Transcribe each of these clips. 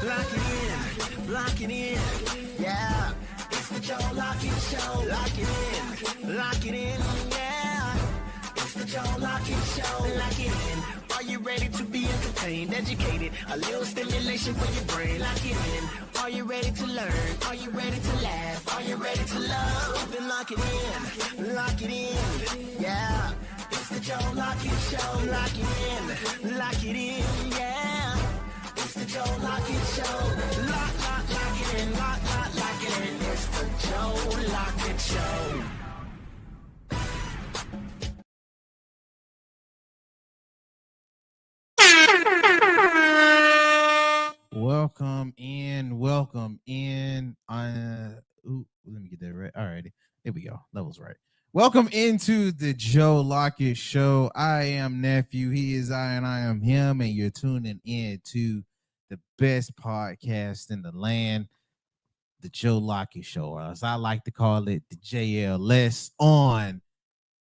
Lock it in, lock it in, yeah. It's the Joe Lockett Show. Lock it lock it in, yeah. It's the Joe Lockett Show. Lock it in. Are you ready to be entertained, educated? A little stimulation for your brain. Lock it in. Are you ready to learn? Are you ready to laugh? Are you ready to love? Then lock it in, yeah. It's the Joe Lockett Show. Lock it in, yeah. It's the Joe Lockett Show. Lock it in, lock it in. It's the Joe Lockett Show. Welcome in. Let me get that right. All righty, there we go. That was right. Welcome into the Joe Lockett Show. I am Nephew. He is I, and I am him. And you're tuning in to the best podcast in the land, the Joe Lockett Show, or as I like to call it, the JLS on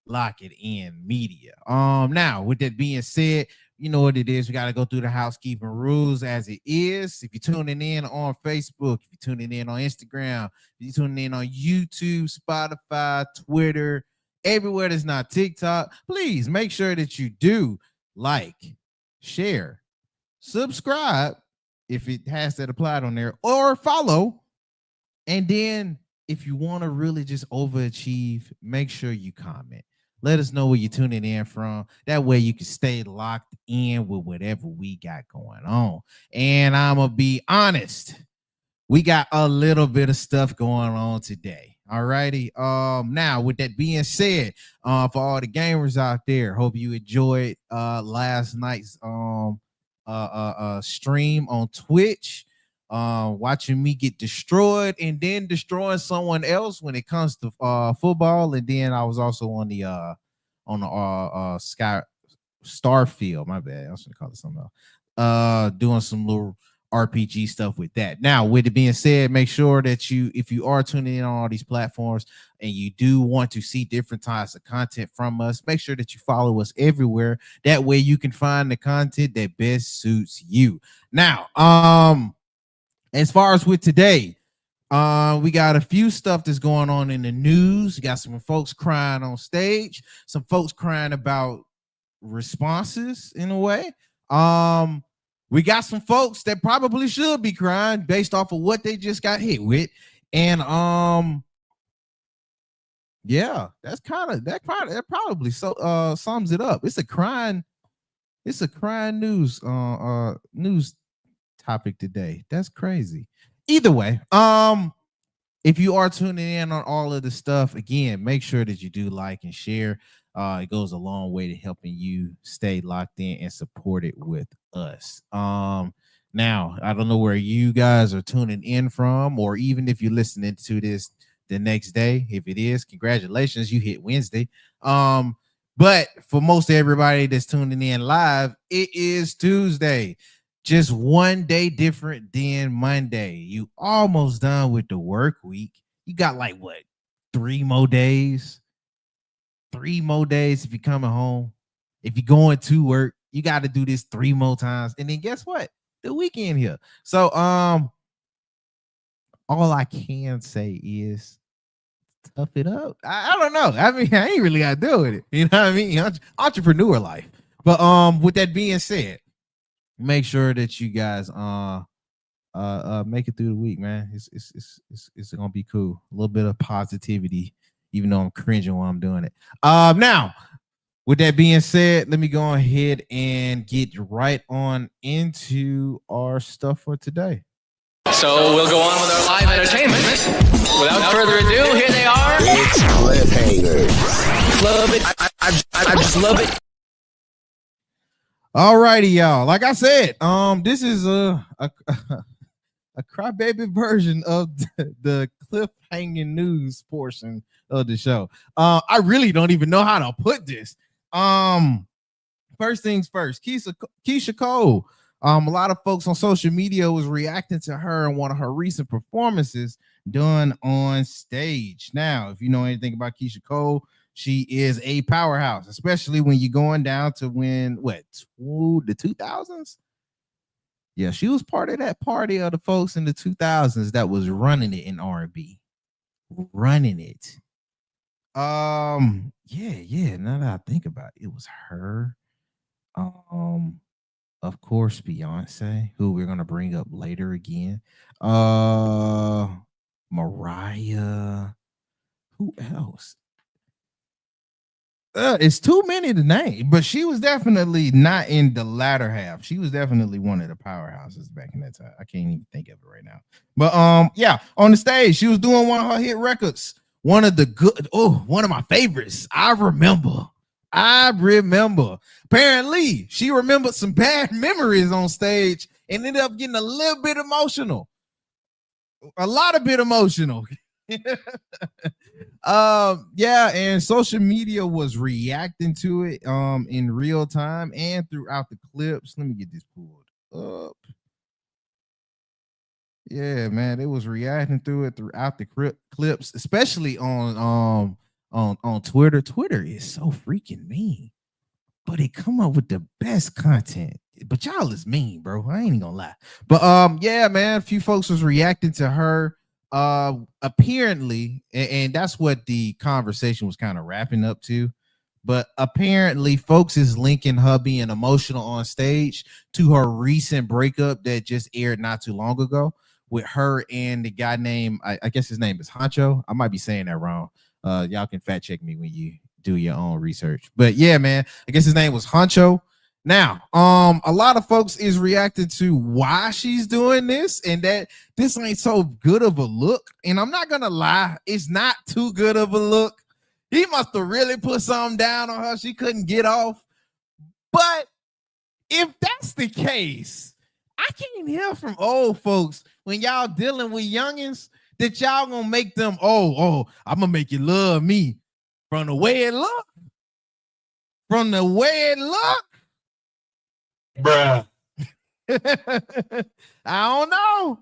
Lock It In Media. Now, with that being said, you know what it is. We got to go through the housekeeping rules as it is. If you're tuning in on Facebook, if you're tuning in on Instagram, if you're tuning in on YouTube, Spotify, Twitter, everywhere that's not TikTok, please make sure that you do like, share, subscribe if it has that applied on there, or follow. And then if you want to really just overachieve, make sure you comment. Let us know where you're tuning in from. That way you can stay locked in with whatever we got going on. And I'm going to be honest, we got a little bit of stuff going on today. All righty. Now, with that being said, for all the gamers out there, hope you enjoyed last night's stream on Twitch. Watching me get destroyed and then destroying someone else when it comes to football. And then I was also on the Starfield. My bad. I was gonna call it something else. Doing some little RPG stuff with that. Now, with it being said, make sure that if you are tuning in on all these platforms and you do want to see different types of content from us, make sure that you follow us everywhere. That way you can find the content that best suits you. Now, as far as with today, we got a few stuff that's going on in the news. We got some folks crying on stage, some folks crying about responses in a way. We got some folks that probably should be crying based off of what they just got hit with. And yeah, that probably sums it up. It's a crying news news topic today. That's crazy. Either way, if you are tuning in on all of the stuff, again, make sure that you do like and share. It goes a long way to helping you stay locked in and support it with us. Now, I don't know where you guys are tuning in from, or even if you're listening to this the next day. If it is, congratulations, you hit Wednesday. But for most everybody that's tuning in live, it is Tuesday. Just one day different than Monday. You almost done with the work week. You got like what? 3 more days? 3 more days if you're coming home. If you're going to work, you got to do this 3 more times. And then guess what? The weekend here. So all I can say is tough it up. I don't know. I mean, I ain't really got to deal with it. You know what I mean? Entrepreneur life. But with that being said, make sure that you guys make it through the week, man. It's gonna be cool. A little bit of positivity, even though I'm cringing while I'm doing it. Now, with that being said, let me go ahead and get right on into our stuff for today. So we'll go on with our live entertainment. Without further ado, here they are. It's cliffhangers. Love it. I just love it. All righty, y'all. Like I said, this is a crybaby version of the cliffhanging news portion of the show. I really don't even know how to put this. First things first, Keisha Cole. A lot of folks on social media was reacting to her in one of her recent performances done on stage. Now, if you know anything about Keisha Cole, she is a powerhouse, especially when you're going down to the 2000s. Yeah, she was part of that party of the folks in the 2000s that was running it in R&B. Running it. Yeah. Now that I think about it, it was her. Of course, Beyonce, who we're gonna bring up later again. Mariah. Who else? It's too many to name, but she was definitely not in the latter half. She was definitely one of the powerhouses back in that time. I can't even think of it right now. But yeah, on the stage, she was doing one of her hit records. One of my favorites. I remember. Apparently, she remembered some bad memories on stage and ended up getting a little bit emotional. A lot of bit emotional. Yeah, and social media was reacting to it in real time and throughout the clips. Let me get this pulled up. Yeah, man, it was reacting to it throughout the clips, especially on Twitter. Twitter is so freaking mean, but it come up with the best content. But y'all is mean, bro. I ain't even gonna lie. But yeah, man, a few folks was reacting to her. Apparently, and that's what the conversation was kind of wrapping up to. But apparently, folks is linking her being emotional on stage to her recent breakup that just aired not too long ago with her and the guy named, I guess his name is Huncho. I might be saying that wrong. Y'all can fact check me when you do your own research. But yeah, man, I guess his name was Huncho. Now, a lot of folks is reacting to why she's doing this and that this ain't so good of a look. And I'm not gonna lie, it's not too good of a look. He must have really put something down on her she couldn't get off. But if that's the case, I can't hear from old folks when y'all dealing with youngins that y'all gonna make them, I'm gonna make you love me from the way it look. From the way it look. Bruh. I don't know.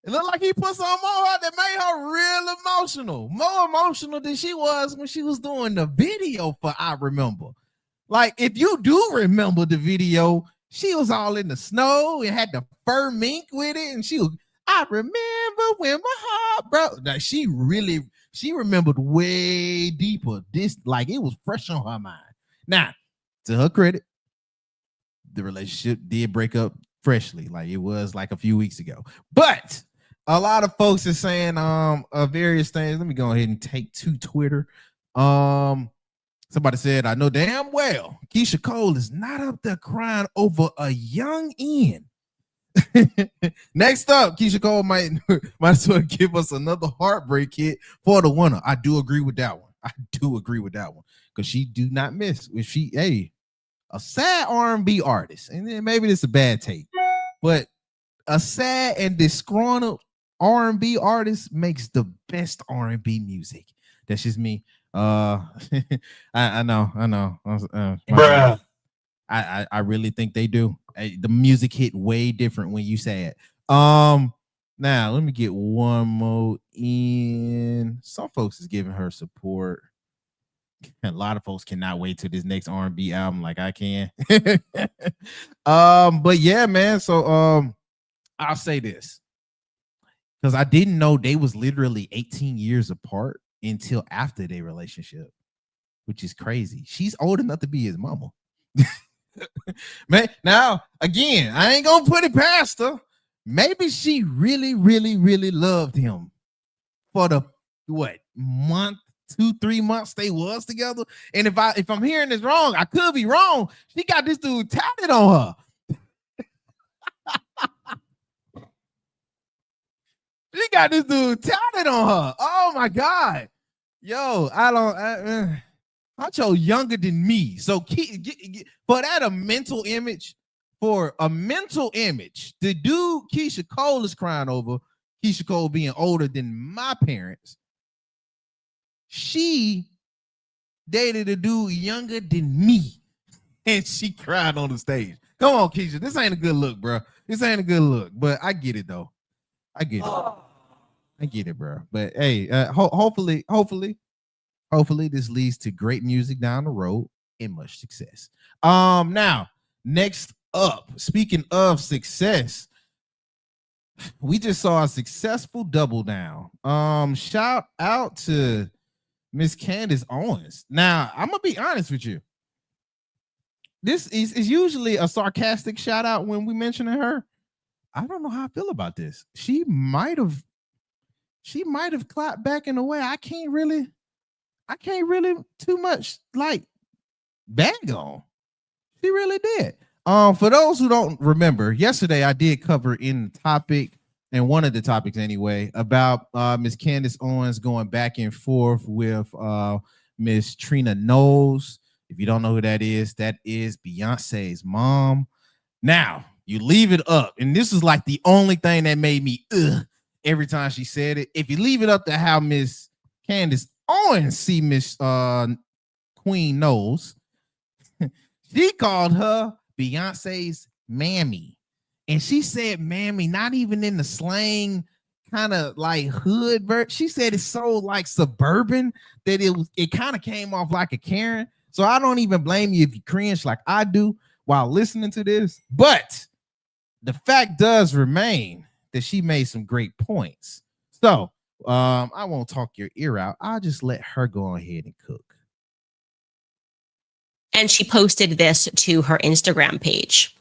It looked like he put something on her that made her real emotional, more emotional than she was when she was doing the video for I Remember. Like, if you do remember the video, she was all in the snow and had the fur mink with it, and I remember when my heart broke. Like, she remembered way deeper. This, like, it was fresh on her mind. Now, to her credit, the relationship did break up freshly, like it was like a few weeks ago. But a lot of folks are saying various things. Let me go ahead and take to Twitter. Somebody said, I know damn well Keyshia Cole is not up there crying over a young Ian. Next up, Keyshia Cole might as well give us another heartbreak hit for the winner. I do agree with that one. Because she do not miss. If she, a sad R&B artist, and then maybe it's a bad take, but a sad and disgruntled R&B artist makes the best R&B music. That's just me. I know. Bruh. I really think they do. The music hit way different when you say it. Now let me get one more in. Some folks is giving her support. A lot of folks cannot wait till this next R&B album, like I can. But yeah, man. So I'll say this, because I didn't know they was literally 18 years apart until after their relationship, which is crazy. She's old enough to be his mama. Man, now again, I ain't gonna put it past her. Maybe she really, really, really loved him for the month, 2-3 months they was together. And if I'm hearing this wrong, I could be wrong. She got this dude tatted on her. She got this dude tatted on her. Oh my God. Yo, Huncho younger than me. So for that a mental image, the dude Keyshia Cole is crying over, Keyshia Cole being older than my parents. She dated a dude younger than me, and she cried on the stage. Come on, Keyshia. This ain't a good look, bro. This ain't a good look, but I get it, though. I get it, bro. But hey, hopefully this leads to great music down the road and much success. Now, next up, speaking of success, we just saw a successful double down. Shout out to Miss Candace Owens. Now, I'm gonna be honest with you. This is usually a sarcastic shout out when we mention her. I don't know how I feel about this. She might have clapped back in a way I can't really too much like bag on. She really did. For those who don't remember, yesterday I did cover in the topic, and one of the topics anyway, about Miss Candace Owens going back and forth with Miss Trina Knowles. If you don't know who that is Beyonce's mom. Now, you leave it up, and this is like the only thing that made me every time she said it. If you leave it up to how Miss Candace Owens see Miss Queen Knowles, she called her Beyonce's mammy. And she said mammy, not even in the slang kind of like hood version. She said it's so like suburban that it kind of came off like a Karen. So I don't even blame you if you cringe like I do while listening to this. But the fact does remain that she made some great points. So I won't talk your ear out. I'll just let her go ahead and cook. And she posted this to her Instagram page.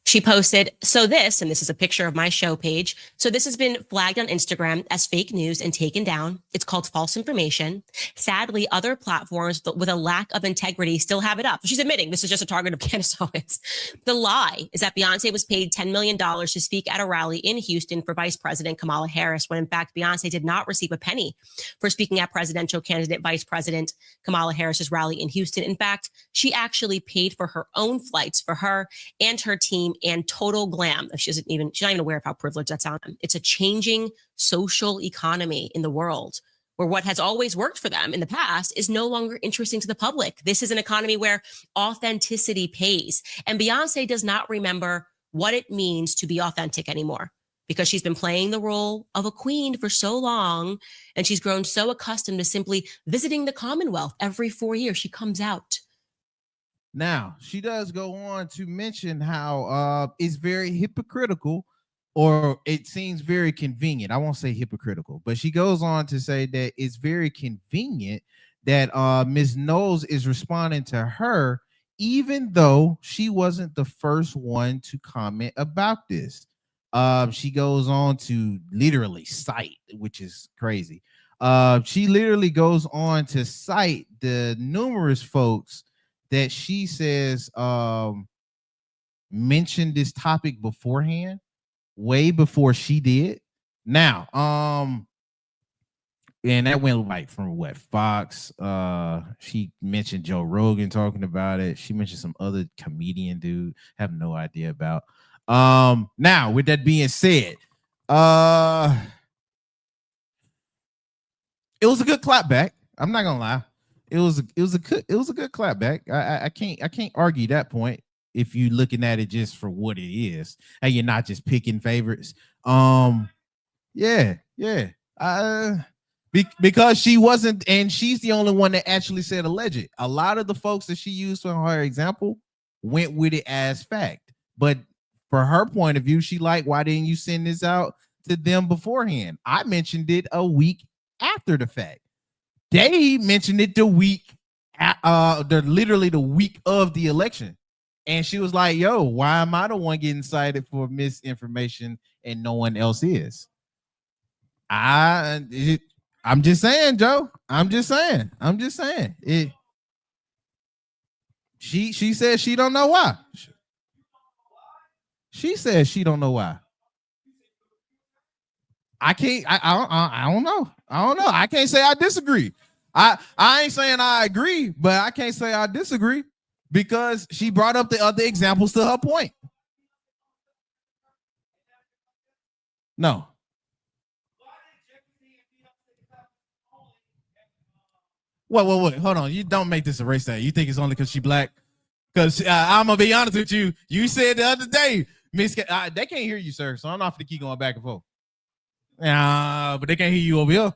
She posted, and this is a picture of my show page. So this has been flagged on Instagram as fake news and taken down. It's called false information. Sadly, other platforms with a lack of integrity still have it up. She's admitting this is just a target of Candace Owens. The lie is that Beyonce was paid $10 million to speak at a rally in Houston for Vice President Kamala Harris, when in fact, Beyonce did not receive a penny for speaking at presidential candidate Vice President Kamala Harris's rally in Houston. In fact, she actually paid for her own flights for her and her team and total glam. She's not even aware of how privileged that sounds. It's a changing social economy in the world where what has always worked for them in the past is no longer interesting to the public. This is an economy where authenticity pays. And Beyonce does not remember what it means to be authentic anymore, because she's been playing the role of a queen for so long, and she's grown so accustomed to simply visiting the Commonwealth every 4 years. She comes out. Now, she does go on to mention how it's very hypocritical, or it seems very convenient. I won't say hypocritical, but she goes on to say that it's very convenient that Ms. Knowles is responding to her, even though she wasn't the first one to comment about this. She goes on to literally cite, which is crazy. She literally goes on to cite the numerous folks that she says mentioned this topic beforehand, way before she did. Now, and that went like from what, Fox. She mentioned Joe Rogan talking about it. She mentioned some other comedian dude, have no idea about. Now, with that being said, it was a good clap back. I'm not gonna lie. It was a good clap back. I can't argue that point if you're looking at it just for what it is and you're not just picking favorites. Because she wasn't, and she's the only one that actually said alleged. A lot of the folks that she used for her example went with it as fact. But for her point of view, she like, why didn't you send this out to them beforehand? I mentioned it a week after the fact. They mentioned it the week, literally the week of the election. And she was like, yo, why am I the one getting cited for misinformation and no one else is? I'm just saying, Joe. I'm just saying. She said she don't know why. She says she don't know why. I don't know. I can't say I disagree. I ain't saying I agree, but I can't say I disagree because she brought up the other examples to her point. No. Wait. Hold on. You don't make this a race that. You think it's only because she black? Because I'm going to be honest with you. You said the other day, Miss, they can't hear you, sir. So I'm not going to keep going back and forth. But they can't hear you over here.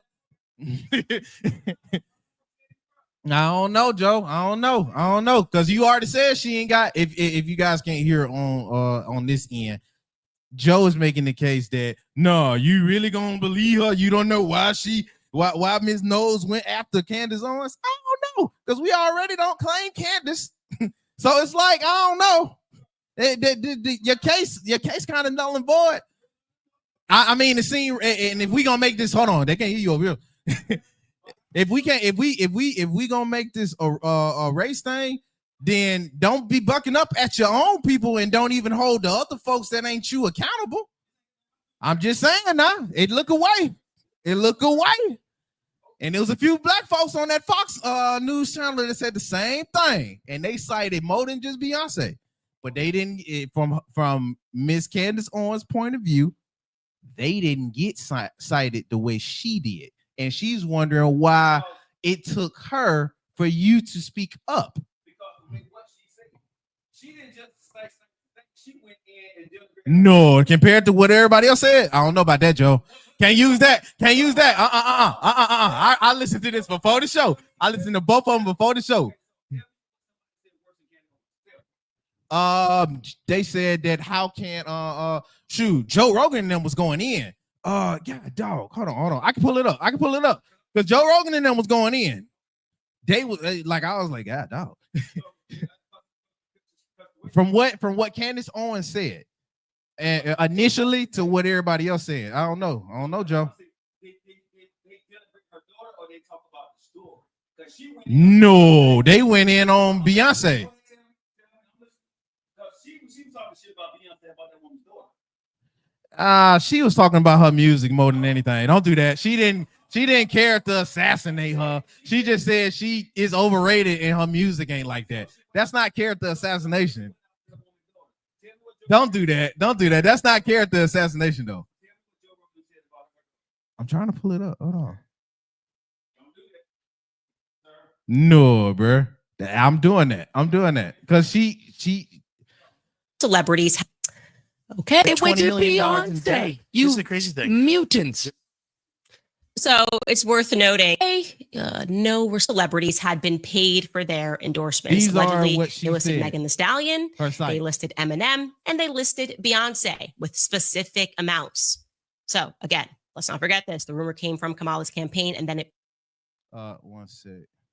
I don't know, Joe. I don't know. Because you already said she ain't got, if you guys can't hear on this end, Joe is making the case that no, you really gonna believe her? You don't know why Miss Knowles went after Candace Owens? I don't know, because we already don't claim Candace. So it's like, I don't know. Your case kind of null and void. I mean, the scene, and if we gonna make this, hold on, they can't hear you over here. if we gonna make this a race thing, then don't be bucking up at your own people and don't even hold the other folks that ain't you accountable. I'm just saying now, it look away. And there was a few black folks on that Fox news channel that said the same thing. And they cited more than just Beyonce. But they didn't, from Miss Candace Owens' point of view, they didn't get cited the way she did. And she's wondering why it took her for you to speak up. She didn't just say she went in and did. No, compared to what everybody else said, I don't know about that, Joe. Can't use that. I listened to this before the show. I listened to both of them before the show. They said that how can Joe Rogan and them was going in. God, dog, hold on. I can pull it up because Joe Rogan and them was going in. They was like, I was like, God, dog. From what Candace Owens said, and initially to what everybody else said, I don't know, Joe. No, they went in on Beyonce. She was talking about her music more than anything. Don't do that. She didn't care to assassinate her. She just said she is overrated and her music ain't like that. That's not character assassination. Don't do that. That's not character assassination, though. I'm trying to pull it up. Hold on. No, bro. I'm doing that. Because she celebrities. Okay. They went to Beyonce. You the crazy thing. Mutants. So it's worth noting, no celebrities had been paid for their endorsements. These allegedly, they listed said. Megan Thee Stallion, they listed Eminem, and they listed Beyonce with specific amounts. So again, let's not forget this. The rumor came from Kamala's campaign, and then it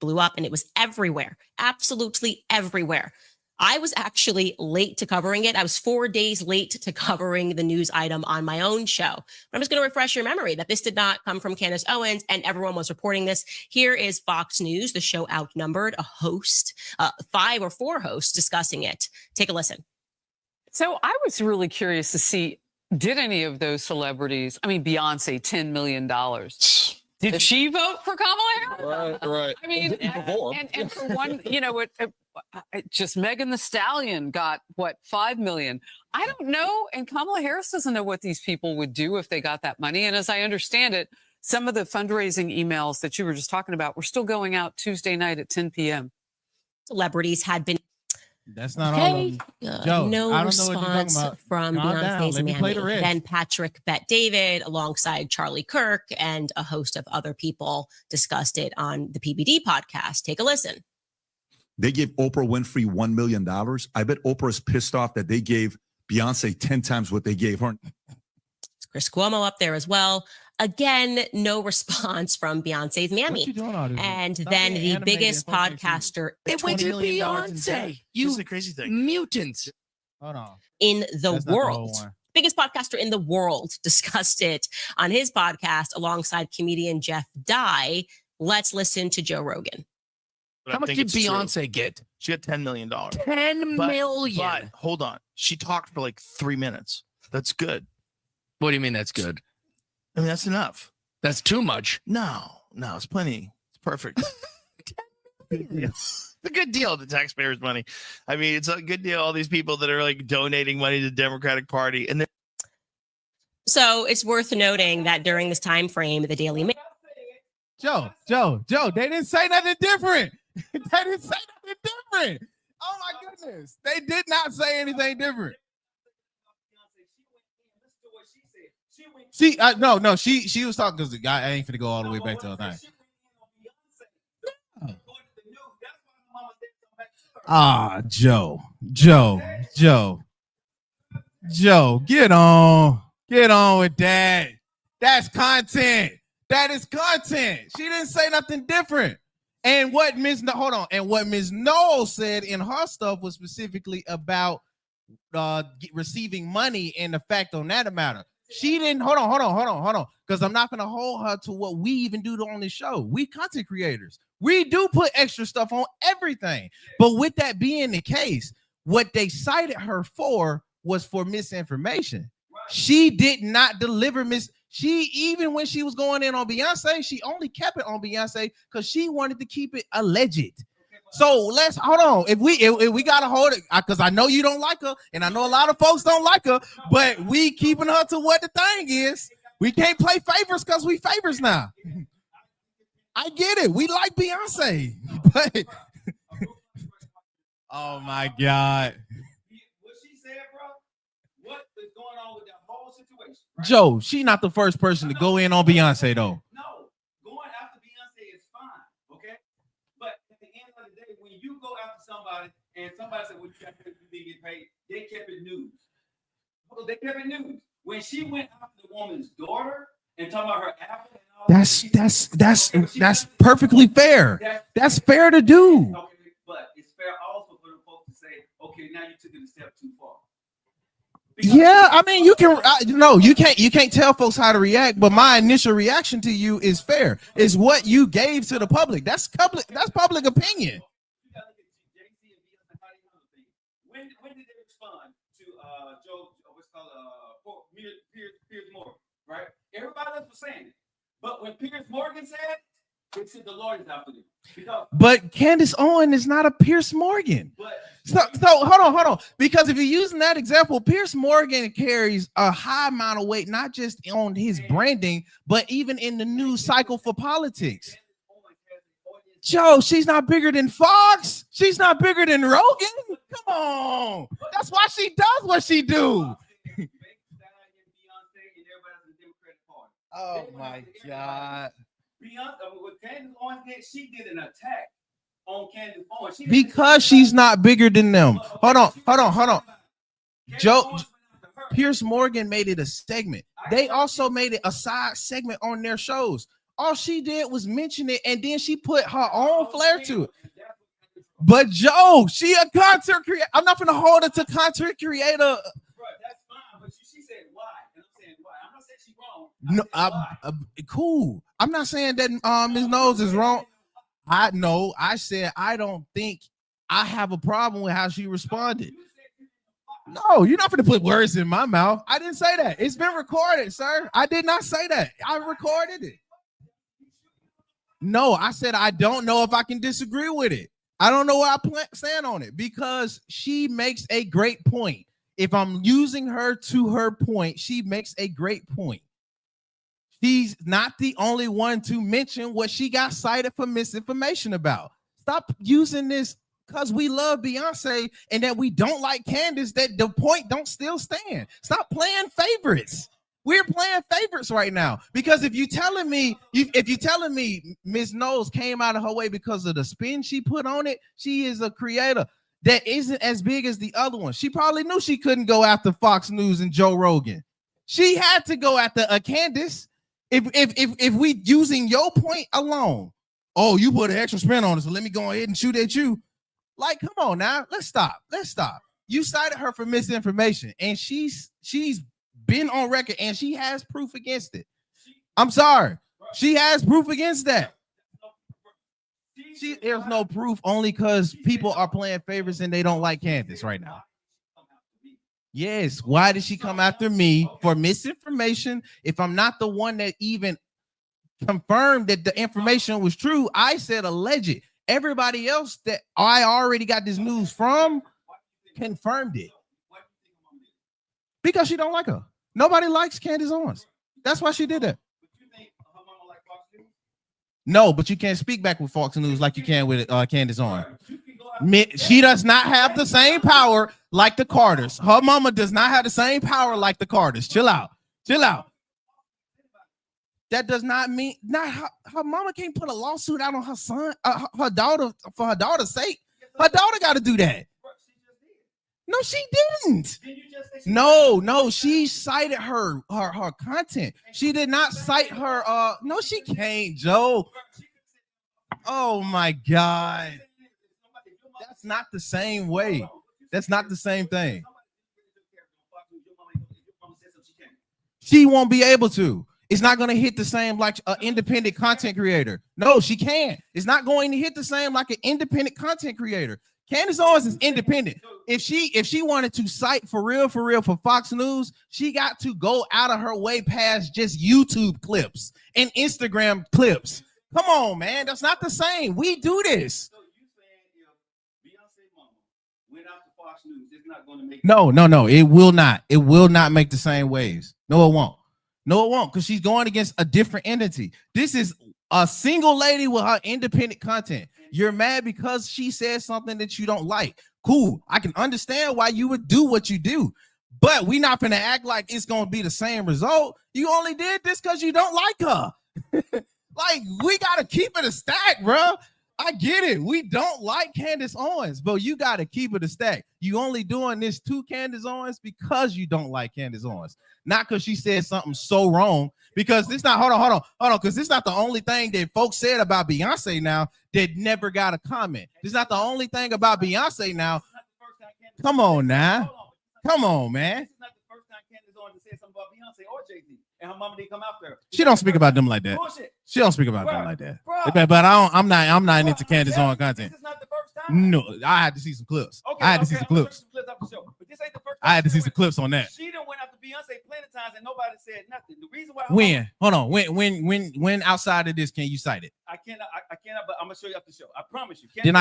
blew up, and it was everywhere, absolutely everywhere. I was actually late to covering it. I was 4 days late to covering the news item on my own show. But I'm just going to refresh your memory that this did not come from Candace Owens, and everyone was reporting this. Here is Fox News, the show outnumbered, a host, 5 or 4 hosts discussing it. Take a listen. So I was really curious to see, did any of those celebrities, I mean, Beyonce, $10 million. Did she vote for Kamala Harris? Right. I mean, and for one, just Megan Thee Stallion got what, 5 million. I don't know, and Kamala Harris doesn't know what these people would do if they got that money. And as I understand it, some of the fundraising emails that you were just talking about were still going out Tuesday night at 10 p.m. Celebrities had been. That's not all of them. Joe, no response from Beyonce's Mammy. Then Patrick Bet David, alongside Charlie Kirk and a host of other people, discussed it on the PBD podcast. Take a listen. They gave Oprah Winfrey $1 million. I bet Oprah's pissed off that they gave Beyonce 10 times what they gave her. It's Chris Cuomo up there as well. Again, no response from Beyonce's Mammy. And then the biggest podcaster. They went to Beyonce. You the crazy thing. Mutants. Hold on. In the world. Biggest podcaster in the world discussed it on his podcast alongside comedian Jeff Dye. Let's listen to Joe Rogan. How much did Beyonce get? She got $10 million. $10 million. But hold on. She talked for like 3 minutes. That's good. What do you mean that's good? I mean, that's enough. That's too much. No, it's plenty. It's perfect. It's a good deal. The taxpayers' money. I mean, it's a good deal. All these people that are like donating money to the Democratic Party. And so it's worth noting that during this time frame, the Daily Mail. Joe, they didn't say nothing different. Oh my goodness. They did not say anything different. She was talking because the guy I ain't finna go all the way back to her thing. Joe. Joe, get on with that. That's content. That is content. She didn't say nothing different. And what Ms. Knowles said in her stuff was specifically about receiving money and the fact on that matter. She didn't hold on, because I'm not gonna hold her to what we even do on this show. We content creators. We do put extra stuff on everything. But with that being the case, what they cited her for was for misinformation. She did not deliver She, even when she was going in on Beyonce, she only kept it on Beyonce because she wanted to keep it alleged. So let's hold on. If we gotta hold it, because I know you don't like her, and I know a lot of folks don't like her, but we keeping her to what the thing is. We can't play favors because we favors now. I get it. We like Beyonce, but oh my God. What she said, bro, what is going on with that whole situation? Right? Joe, she not the first person to go in on Beyonce, though. No, going after Beyonce is fine, okay? But at the end of the day, when you go after somebody and somebody said, well, you got to get paid, they kept it news. They kept it news. When she went after the woman's daughter and talking about her apple and all that's perfectly fair. That's fair to do. Okay, but it's fair also for the folks to say, okay, now you took it a step too far. Yeah, I mean, you can you can't tell folks how to react, but my initial reaction to you is fair. It's what you gave to the public. That's public opinion. When did they respond to Joe, what's called Piers Morgan, right? Everybody else was saying it. But when Piers Morgan said it, they said the Lord is after them. But Candace Owens is not a Piers Morgan. So hold on. Because if you're using that example, Piers Morgan carries a high amount of weight, not just on his branding, but even in the news cycle for politics. Joe, she's not bigger than Fox. She's not bigger than Rogan. Come on. That's why she does what she do. Oh my God. Beyonce, what Candace Owens did, she did an attack on Candace Owens. Because she's not bigger than them. Hold on. Joe, Piers Morgan made it a segment. They also made it a side segment on their shows. All she did was mention it, and then she put her own flair to it. But Joe, she a content creator. I'm not gonna hold it to content creator. Bro, that's fine, but she said why, and I'm saying why. I'm not saying she's wrong. No, cool. I'm not saying that Ms. Knowles is wrong. I said I don't think I have a problem with how she responded. No, you're not going to put words in my mouth. I didn't say that. It's been recorded, sir. I did not say that. I recorded it. No, I said I don't know if I can disagree with it. I don't know where I stand on it because she makes a great point. If I'm using her to her point, she makes a great point. She's not the only one to mention what she got cited for misinformation about. Stop using this because we love Beyonce and that we don't like Candace, that the point don't still stand. Stop playing favorites. We're playing favorites right now because if you're telling me Ms. Knowles came out of her way because of the spin she put on it, she is a creator that isn't as big as the other one. She probably knew she couldn't go after Fox News and Joe Rogan. She had to go after a Candace. If we using your point alone, oh, you put an extra spin on it, so let me go ahead and shoot at you. Like, come on now, let's stop. You cited her for misinformation, and she's been on record, and she has proof against it. I'm sorry, she has proof against that. There's no proof only because people are playing favorites and they don't like Candace right now. Yes. Why did she come after me for misinformation? If I'm not the one that even confirmed that the information was true, I said alleged. Everybody else that I already got this news from confirmed it. Because she don't like her. Nobody likes Candace Owens. That's why she did that. No, but you can't speak back with Fox News like you can with Candace Owens. She does not have the same power like the Carters. Her mama does not have the same power like the Carters. Chill out. That does not mean her mama can't put a lawsuit out on her son, her daughter for her daughter's sake. Her daughter got to do that. No, she didn't. Did you just say she No, she cited her content. She did not cite her. No, she can't, Joe. Oh my God, that's not the same way. That's not the same thing. She won't be able to. It's not going to hit the same like an independent content creator. No, she can't. It's not going to hit the same like an independent content creator. Candace Owens is independent. If she wanted to cite for real for Fox News, she got to go out of her way past just YouTube clips and Instagram clips. Come on, man. That's not the same. We do this. So you saying if Beyonce mama went out to Fox News, it's not going to make No. It will not. It will not make the same waves. No, it won't. No, it won't, because she's going against a different entity. This is a single lady with her independent content. You're mad because she said something that you don't like. Cool. I can understand why you would do what you do, but we're not going to act like it's going to be the same result. You only did this because you don't like her. Like, we got to keep it a stack, bro. I get it. We don't like Candace Owens, but you got to keep it a stack. You only doing this to Candace Owens because you don't like Candace Owens, not because she said something so wrong. Because this not, hold on, because this is not the only thing that folks said about Beyonce now that never got a comment. This is not the only thing about Beyonce now. Come on now. Come on, man. This is not the first time Candace Owens said something about Beyonce or Jay-Z, and her mama didn't come after her. She don't speak about them like that. Bullshit. She don't speak about them like that. Bruh. But I'm not into Candace Owens content. This is not the first time. No, I had to see some clips. Okay, I had to see some I'm gonna clips. show you some clips off the show. But this ain't the first time I had to she see some went- clips on that. She done went after Beyonce plenty of times and nobody said nothing. The reason why When? Hold on. When outside of this can you cite it? I cannot, but I'm gonna show you after the show. I promise you. Then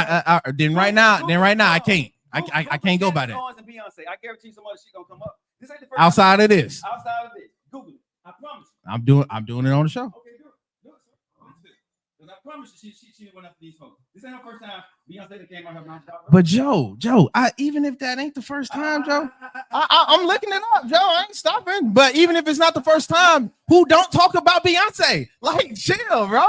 then right now I can't. I can't go by that. Owens and Beyonce. I guarantee you some other shit gonna come up. This ain't the first Outside time. of this, Outside of this. Google it. I promise you. I'm doing it on the show. Okay, do it. Do it, sir. Let's do it. 'Cause I promise you, she went after these folks. This ain't her first time. Beyonce that came out her mouth. But Joe, even if that ain't the first time, Joe, I'm looking it up, Joe. I ain't stopping. But even if it's not the first time, who don't talk about Beyonce? Like, chill, bro.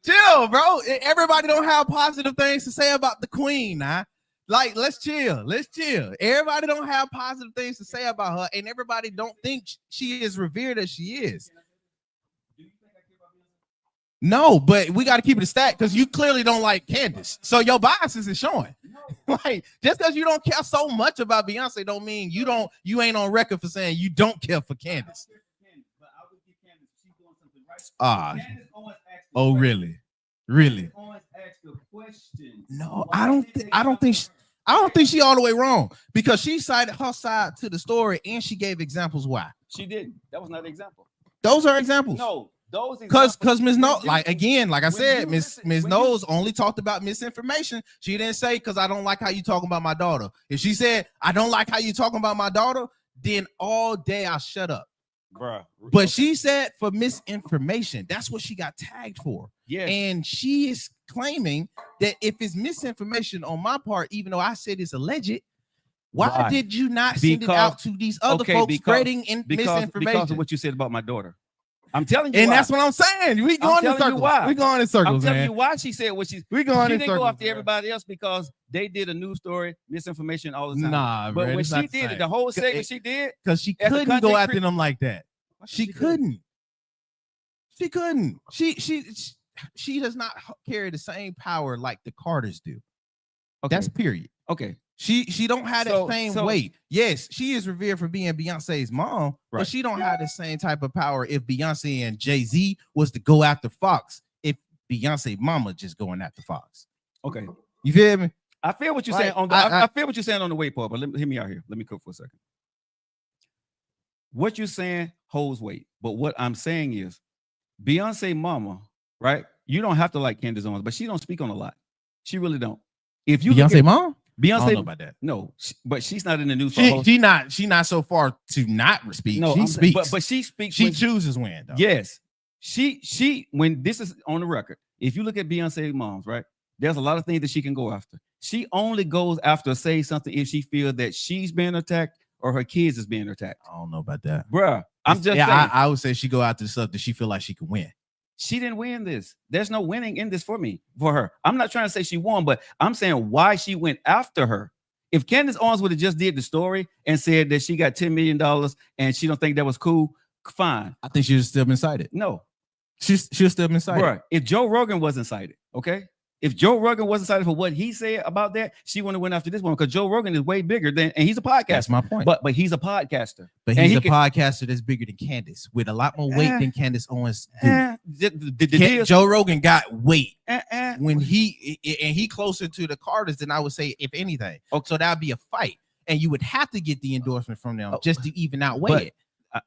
Chill, bro. Everybody don't have positive things to say about the queen, nah. Like, let's chill. Let's chill. Everybody don't have positive things to say about her, and everybody don't think she is revered as she is. No, but we got to keep it a stack because you clearly don't like Candace. So your biases is showing. Like, just because you don't care so much about Beyonce don't mean you ain't on record for saying you don't care for Candace. Oh, really? Really? No, I don't think she all the way wrong because she cited her side to the story and she gave examples why. She didn't. That was not an example. Those are examples. No, those because Ms. Knowles, like I said, Ms. when you- Knowles only talked about misinformation. She didn't say because I don't like how you talking about my daughter. If she said I don't like how you talking about my daughter, then all day I shut up. Bruh. But she said for misinformation, that's what she got tagged for. Yes. And she is claiming that if it's misinformation on my part, even though I said it's alleged, why did you not send it out to these other folks spreading misinformation? Because of what you said about my daughter. I'm telling you, and why. that's what I'm saying. We going in circles. We going in circles, I'm telling man. you why she said what she. We going She in didn't circles. go after bro. everybody else because they did a news story, misinformation all the time. Nah, but bro, when it's she not the did it, same. the whole segment she did, because she as a couldn't go content after cre- them like that. She couldn't. She couldn't. She does not carry the same power like the Carters do. Okay. That's period. Okay. She don't have that same so- weight. Yes, she is revered for being Beyonce's mom, Right. but she don't have the same type of power if Beyonce and Jay-Z was to go after Fox. If Beyonce mama just going after Fox. Okay. You feel me? I feel what you're Like, saying on the. I- I feel what you're saying on the weight part, but hear me out here. Let me cook for a second. What you're saying holds weight, but what I'm saying is, Beyonce mama, right? You don't have to like Candace Owens, but she don't speak on a lot. She really don't. If you look Beyonce at- mom? Beyonce, I don't know about that. No, but she's not in the news. For a whole- She not so far to not speak. no, She I'm- speaks. but she speaks. She when- chooses when. Though. Yes, she when this is on the record. If you look at Beyonce moms, right? There's a lot of things that she can go after. She only goes after say something if she feels that she's being attacked or her kids is being attacked. I don't know about that. Bruh, I'm just saying. I would say she go after the stuff that she feel like she can win. She didn't win this. There's no winning in this for her. I'm not trying to say she won, but I'm saying why she went after her If Candace Owens would have just did the story and said that she got $10 million and she don't think that was cool, fine. I think she would still been cited. No, She'll still been cited. bro. If Joe Rogan wasn't cited, okay. If Joe Rogan wasn't cited for what he said about that, she wouldn't have went after this one because Joe Rogan is way bigger than, and he's a podcaster. That's my point. But he's a podcaster. But and he's he a can- podcaster that's bigger than Candace with a lot more weight than Candace Owens do. The deal- Joe Rogan got weight uh, when he closer to the Carters than I would say, if anything. Okay. So that'd be a fight, and you would have to get the endorsement from them just to even outweigh but it.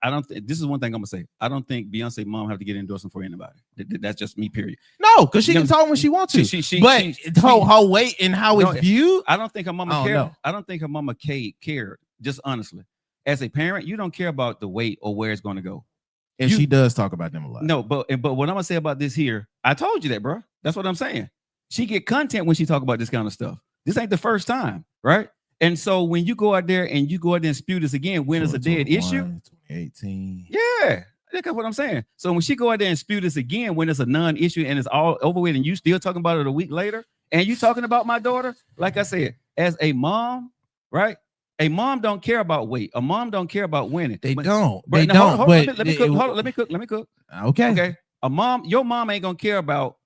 I don't think this is one thing I'm gonna say. I don't think Beyonce mom have to get endorsement for anybody. That's just me, period. No, because she You can know, talk when she wants to. she- but she- her weight and how No, it's viewed. I don't think her mama I don't cared. know. I don't think her mama cared. Just honestly, as a parent, you don't care about the weight or where it's going to go. And you- she does talk about them a lot. No, but what I'm gonna say about this here, I told you that, bro. That's what I'm saying. She get content when she talk about this kind of stuff. This ain't the first time, right? And so when you go out there and spew this again, when it's a dead issue, 2018. yeah, that's what I'm saying. So when she go out there and spew this again, when it's a non-issue and it's all over with, and you still talking about it a week later, and you talking about my daughter, like I said, as a mom, right? A mom don't care about weight. A mom don't care about winning. They But- don't. but They now, don't. hold on, But let me cook. Hold on, let me cook. Okay. Okay. Your mom ain't gonna care about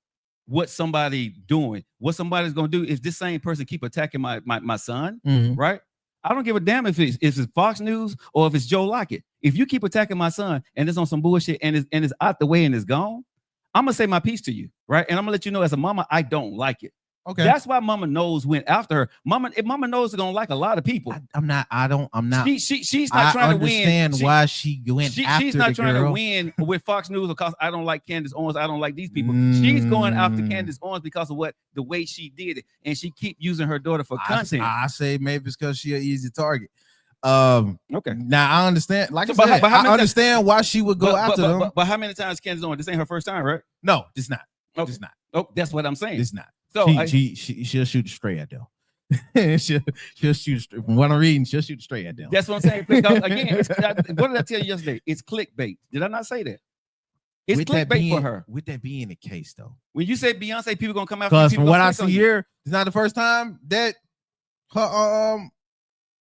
what somebody doing. What somebody's gonna do if this same person keep attacking my son, Mhm. right? I don't give a damn if it's Fox News or if it's Joe Lockett. If you keep attacking my son and it's on some bullshit and it's out the way and it's gone, I'm gonna say my piece to you, right? And I'm gonna let you know as a mama, I don't like it. Okay. That's why Mama Knows went after her. If Mama Knows is gonna like a lot of people. I'm not. She's not I trying to win. understand why she went after She's not the trying girl. to win with Fox News because I don't like Candace Owens. I don't like these people. She's going after Mm. Candace Owens because of the way she did it, and she keep using her daughter for content. I say maybe it's because she an easy target. Okay. Now I understand. Like So, I but- said, but how I many understand why she would go after them. But how many times Candace Owens? This ain't her first time, right? No, it's not. Okay. It's not. Oh, that's what I'm saying. It's not. So she'll shoot straight at them. she'll shoot straight. From what I'm reading, she'll shoot straight at them. That's what I'm saying. Because again, what did I tell you yesterday? It's clickbait. Did I not say that? It's With that clickbait being- for her. With that being the case, though, When you say Beyonce, people gonna come after you. because people from what gonna I click on see you. here, it's not the first time that her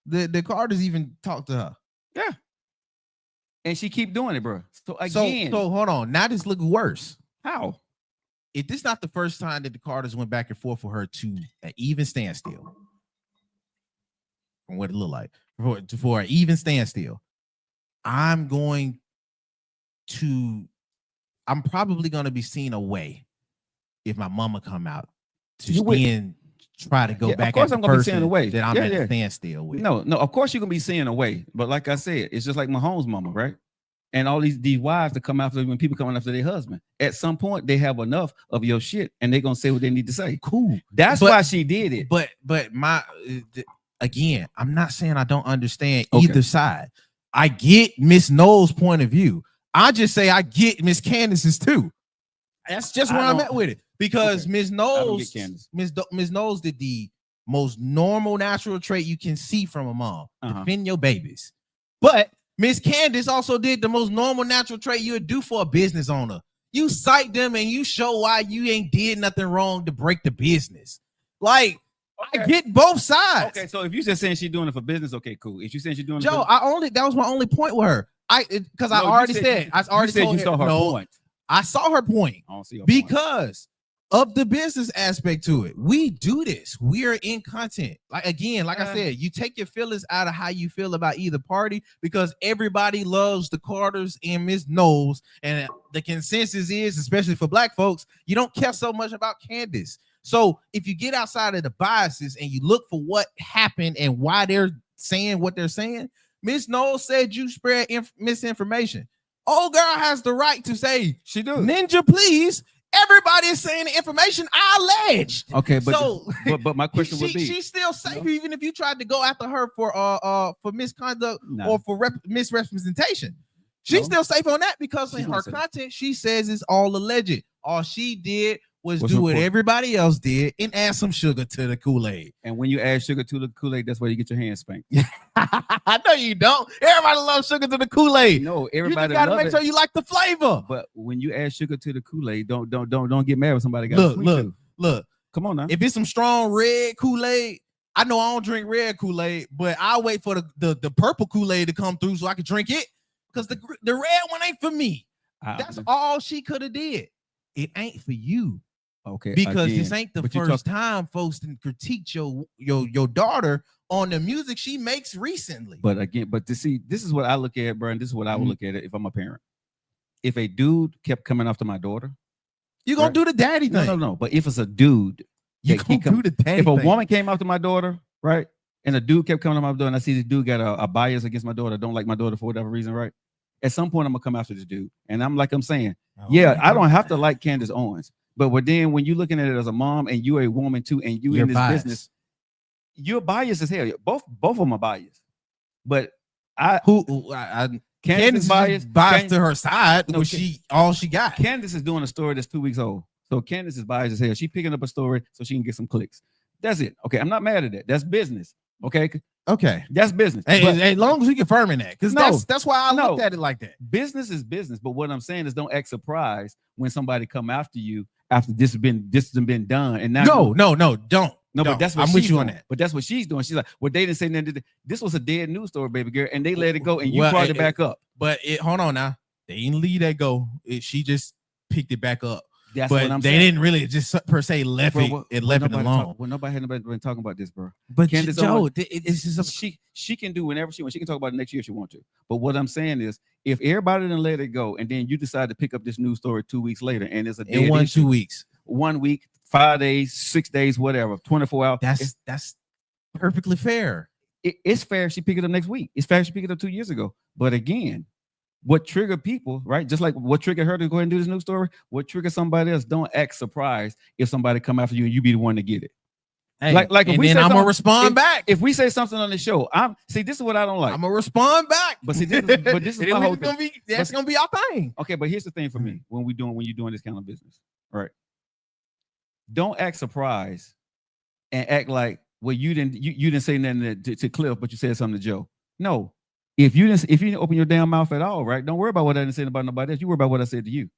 the Carters even talked to her. Yeah. And she keep doing it, bro. So again, So hold on. Now this look worse. how? If this not the first time that the Carters went back and forth for her to an even standstill, from what it looked like, for an even standstill, I'm probably going to be seen away if my mama come out to You would- then try to go Yeah, back. of course at I'm the gonna be person seeing away. that I'm Yeah, at yeah. a standstill with. No, of course you're gonna be seeing away. But like I said, it's just like Mahomes' mama, right? And all these wives that come after when people coming after their husband. At some point, they have enough of your shit and they're gonna say what they need to say. Cool. That's But- why she did it. But again, I'm not saying I don't understand Okay. either side. I get Miss Knowles' point of view. I just say I get Miss Candace's too. That's just where I'm at with it. Because Okay. Miss don't Knowles, get Candace. Miss Knowles did the most normal natural trait you can see from a mom. Uh-huh. Defend your babies. But Miss Candace also did the most normal natural trait you would do for a business owner. You cite them and you show why you ain't did nothing wrong to break the business. Like, I Okay. get both sides. Okay, so if you just saying she's doing it for business, okay, cool. If you saying she's doing it Joe, for that was my only point with her. Because I No, you already said- said, I already you said told you saw her no, point. I saw her point I don't see her point. because of the business aspect to it. We do this. We are in content. Like I said, you take your feelings out of how you feel about either party because everybody loves the Carters and Miss Knowles. And the consensus is, especially for black folks, you don't care so much about Candace. So if you get outside of the biases and you look for what happened and why they're saying what they're saying, Miss Knowles said you spread misinformation. Old girl has the right to say, she do. Ninja, please. Everybody is saying the information I alleged. Okay, but So but my question would be she's still safe even if you tried to go after her for misconduct No. or for misrepresentation. She's No. still safe on that because She's in not her safe. content she says it's all alleged. All she did was What's do her what point? everybody else did and add some sugar to the Kool-Aid. and when you add sugar to the Kool-Aid, that's where you get your hands spanked. I know you don't. Everybody loves sugar to the Kool-Aid. No, You just everybody gotta love make it. sure you like the flavor. But when you add sugar to the Kool-Aid, don't get mad when somebody got Look, sweet look, tooth. look. Come on now. If it's some strong red Kool-Aid, I know I don't drink red Kool-Aid, but I'll wait for the purple Kool-Aid to come through so I can drink it. Because the red one ain't for me. That's all she could have did. It ain't for you. Okay. Because again, this ain't the but you first time folks can critique your daughter on the music she makes recently. But again, but to see, this is what I look at, bro, and this is what I would look at it if I'm a parent. If a dude kept coming after my daughter, you're gonna do the daddy thing. No. But if it's a dude, you gonna do the daddy if a thing. woman came after my daughter, right, and a dude kept coming to my daughter, and I see this dude got a bias against my daughter, don't like my daughter for whatever reason, right? At some point, I'm gonna come after this dude, and I'm saying, I don't have to like Candace Owens, but then when you're looking at it as a mom and you're a woman too, and you're in this biased. business, you're biased as hell. Both of them are biased, but Candace is biased to her side. No, all she got. Candace is doing a story that's 2 weeks old, so Candace is biased as hell. She picking up a story so she can get some clicks. That's it. Okay, I'm not mad at that. That's business. Okay, that's business. As long as we confirming that, because that's why I looked at it like that. Business is business, but what I'm saying is, don't act surprised when somebody come after you after this has been done. And now don't. No, but that's what I'm with she's you doing. on that. But that's what she's doing. She's like, well, they didn't say nothing. This was a dead news story, baby girl, and they let it go, and you brought it back up. But hold on now, they didn't leave that go. She just picked it back up. That's but what I'm they saying. didn't really just per se left it alone. Nobody had been talking about this, bro. But Candace Joe, Owens, it's just she can do whenever she wants. She can talk about it next year if she wants to. But what I'm saying is, if everybody didn't let it go, and then you decide to pick up this news story 2 weeks later, and it's a dead issue, 2 weeks, 1 week, 5 days, 6 days, whatever, 24 hours. That's perfectly fair. It's fair if she pick it up next week. It's fair if she pick it up 2 years ago. But again, what triggered people, right? Just like what triggered her to go ahead and do this news story, what triggered somebody else, don't act surprised if somebody come after you and you be the one to get it. Hey, like and then I'm gonna respond back. If we say something on the show, this is what I don't like. I'm gonna respond back. But see, this is my whole thing. That's gonna be our thing. Okay, but here's the thing for me when you're doing this kind of business, right? Don't act surprised and act like, well, you didn't say nothing to Cliff, but you said something to Joe. No. If you didn't open your damn mouth at all, right? Don't worry about what I didn't say about nobody else. You worry about what I said to you.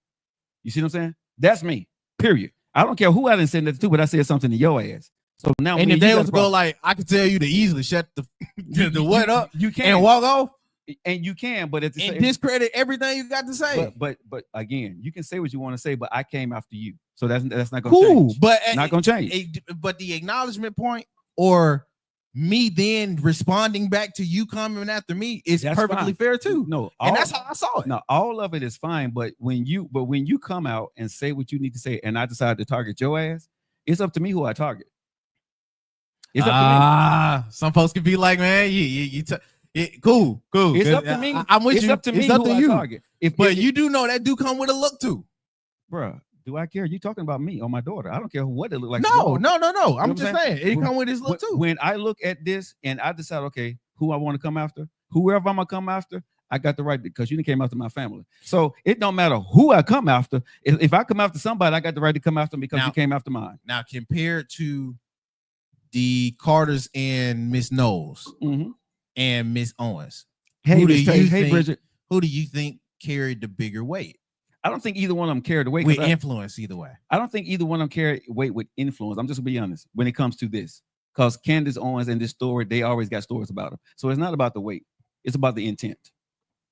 You see what I'm saying? That's me. Period. I don't care who I didn't say nothing to, but I said something to your ass. So now, and if they was to go like, I could tell you to easily shut the what up, you can and walk off, and you can, but at the same discredit everything you got to say. But again, you can say what you want to say, but I came after you, so that's not gonna cool. change. But not gonna change. But the acknowledgement point or me then responding back to you coming after me is perfectly fair too. No, and that's how I saw it. No, all of it is fine. But when you come out and say what you need to say, and I decide to target your ass, it's up to me who I target. It's up to me. Some folks can be like, man, cool. It's up to me. I'm with you. It's up to me. It's up to you. Target. But you do know that do come with a look too, bro. Do I care? You talking about me or my daughter? I don't care what it look like. No. I'm just saying it come with his look too. When I look at this and I decide, okay, who I want to come after, whoever I'm gonna come after, I got the right, because you didn't came after my family. So it don't matter who I come after. If I come after somebody, I got the right to come after them because you came after mine. Now, compared to the Carters and Miss Knowles and Miss Owens, who do you think carried the bigger weight? I don't think either one of them carried the weight with influence. Either way, I don't think either one of them carried weight with influence. I'm just gonna be honest when it comes to this, because Candace Owens and this story, they always got stories about them. So it's not about the weight; it's about the intent.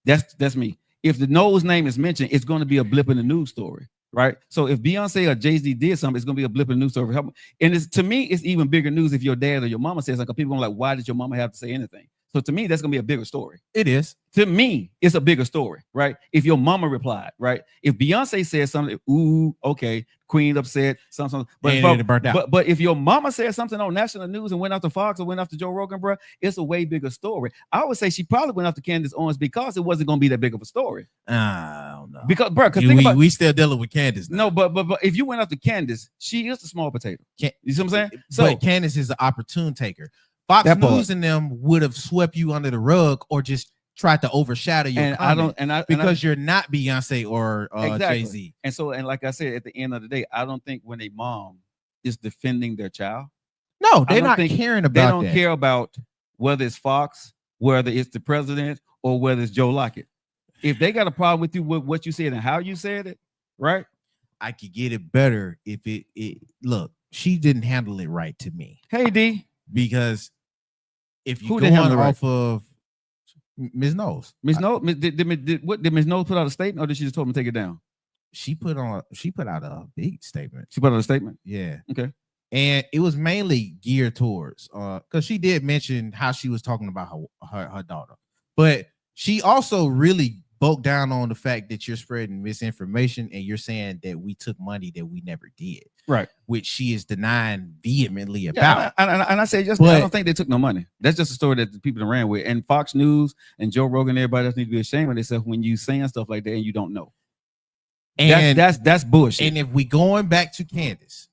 That's me. If the Knowles name is mentioned, it's going to be a blip in the news story, right? So if Beyonce or Jay-Z did something, it's going to be a blip in the news story. And to me, it's even bigger news if your dad or your mama says something. People are like, why did your mama have to say anything? So to me, that's going to be a bigger story. It is. To me, it's a bigger story, right? If your mama replied, right? If Beyonce said something, ooh, okay, Queen upset, something. But if your mama said something on national news and went after Fox or went after Joe Rogan, bro, it's a way bigger story. I would say she probably went after Candace Owens because it wasn't going to be that big of a story. I don't know. Because, bro, we still dealing with Candace now. No, but if you went after Candace, she is the small potato. You see what I'm saying? But Candace is an opportune taker. Fox News and them would have swept you under the rug or just tried to overshadow your comment because you're not Beyonce or Jay-Z. And like I said, at the end of the day, I don't think when a mom is defending their child, no, they're not caring about. They don't care about whether it's Fox, whether it's the president, or whether it's Joe Lockett. If they got a problem with you with what you said and how you said it, right? I could get it better if it look. She didn't handle it right to me. Hey D. because if you Who go didn't have on the right? off of Ms. Knowles, Ms. Knowles, did Ms. Knowles put out a statement, or did she just told him to take it down? she put out a big statement. She put out a statement. Yeah. Okay. And it was mainly geared towards because she did mention how she was talking about her daughter, but she also really broke down on the fact that you're spreading misinformation and you're saying that we took money that we never did, Right. which she is denying vehemently about. Yeah, and I say I don't think they took no money. That's just a story that the people ran with. And Fox News and Joe Rogan, everybody else need to be ashamed of themselves when you saying stuff like that and you don't know. And that's bullshit. And if we going back to Candace,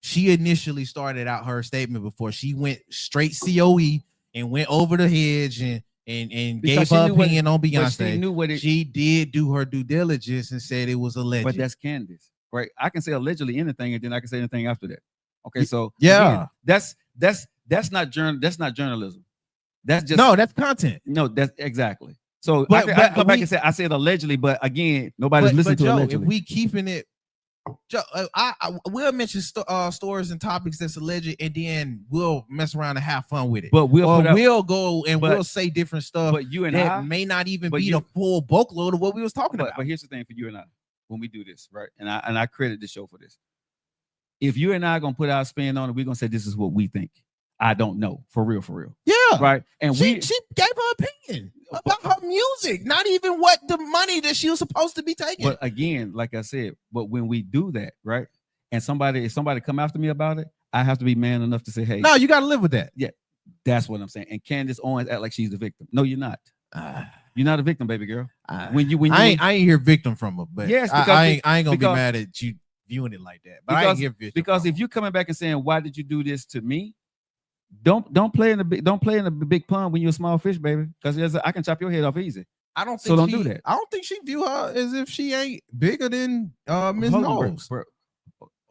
she initially started out her statement before she went straight COE and went over the hedge and Because gave she her knew what- opinion on but Beyonce. she knew what it- She did do her due diligence and said it was alleged. But that's Candace, right? I can say allegedly anything, and then I can say anything after that. Okay, so yeah. again, that's not journalism. That's just no, that's content. No, that's exactly. So But- I can but come back we- and say I said allegedly, but again, nobody's listening to Joe, allegedly. if we keeping it, Joe, I will mention stories and topics that's alleged, and then we'll mess around and have fun with it. But we'll or put out- we'll go and but- we'll say different stuff. but you and that I may not even but be you- the full bulk load of what we was talking about. But here's the thing for you and I, when we do this, right? And I credit the show for this. If you and I are gonna put our spin on it, we're gonna say this is what we think. I don't know, for real. Yeah, right. And she we gave her opinion about her music, not even what the money that she was supposed to be taking. But again, like I said, but when we do that, right? And if somebody come after me about it, I have to be man enough to say, hey, no, you got to live with that. Yeah, that's what I'm saying. And Candace Owens act like she's the victim. No, you're not. You're not a victim, baby girl. I ain't hear victim from her, but Yes, I ain't gonna be because- mad at you viewing it like that. But I ain't hear victim. Because if you coming back and saying, why did you do this to me? Don't play in the big pond when you're a small fish, baby. Because I can chop your head off easy. I don't think So don't she- do that. I don't think she view her as if she ain't bigger than Ms. Hold on, Knowles. bro.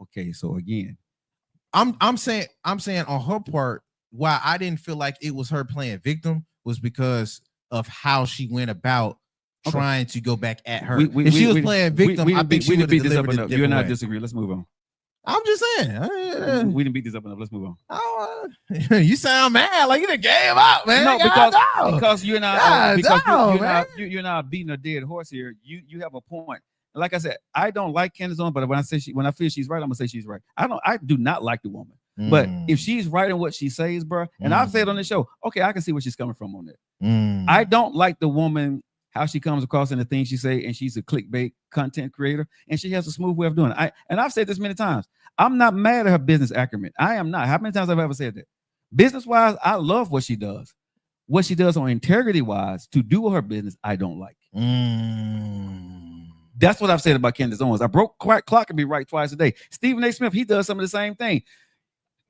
Okay, so again, I'm saying on her part, why I didn't feel like it was her playing victim was because of how she went about Okay. trying to go back at her. If she was playing victim, I think she we would didn't beat have this up delivered it a enough. You and I different way. disagree. Let's move on. I'm just saying. We didn't beat this up enough. Let's move on. You sound mad like you done gave up, man. No, God dog. because you and I God because dog, you and I man. you and I are beating a dead horse here. You have a point. Like I said, I don't like Candace Owens, but when I feel she's right, I'm gonna say she's right. I do not like the woman. But if she's right in what she says, bro, and I've said on the show, okay, I can see where she's coming from on that. I don't like the woman, how she comes across in the things she say, and she's a clickbait content creator, and she has a smooth way of doing it. And I've said this many times. I'm not mad at her business acumen. I am not. How many times have I ever said that? Business-wise, I love what she does. What she does on integrity-wise to do her business, I don't like. That's what I've said about Candace Owens. I broke clock and be right twice a day. Stephen A. Smith, he does some of the same thing.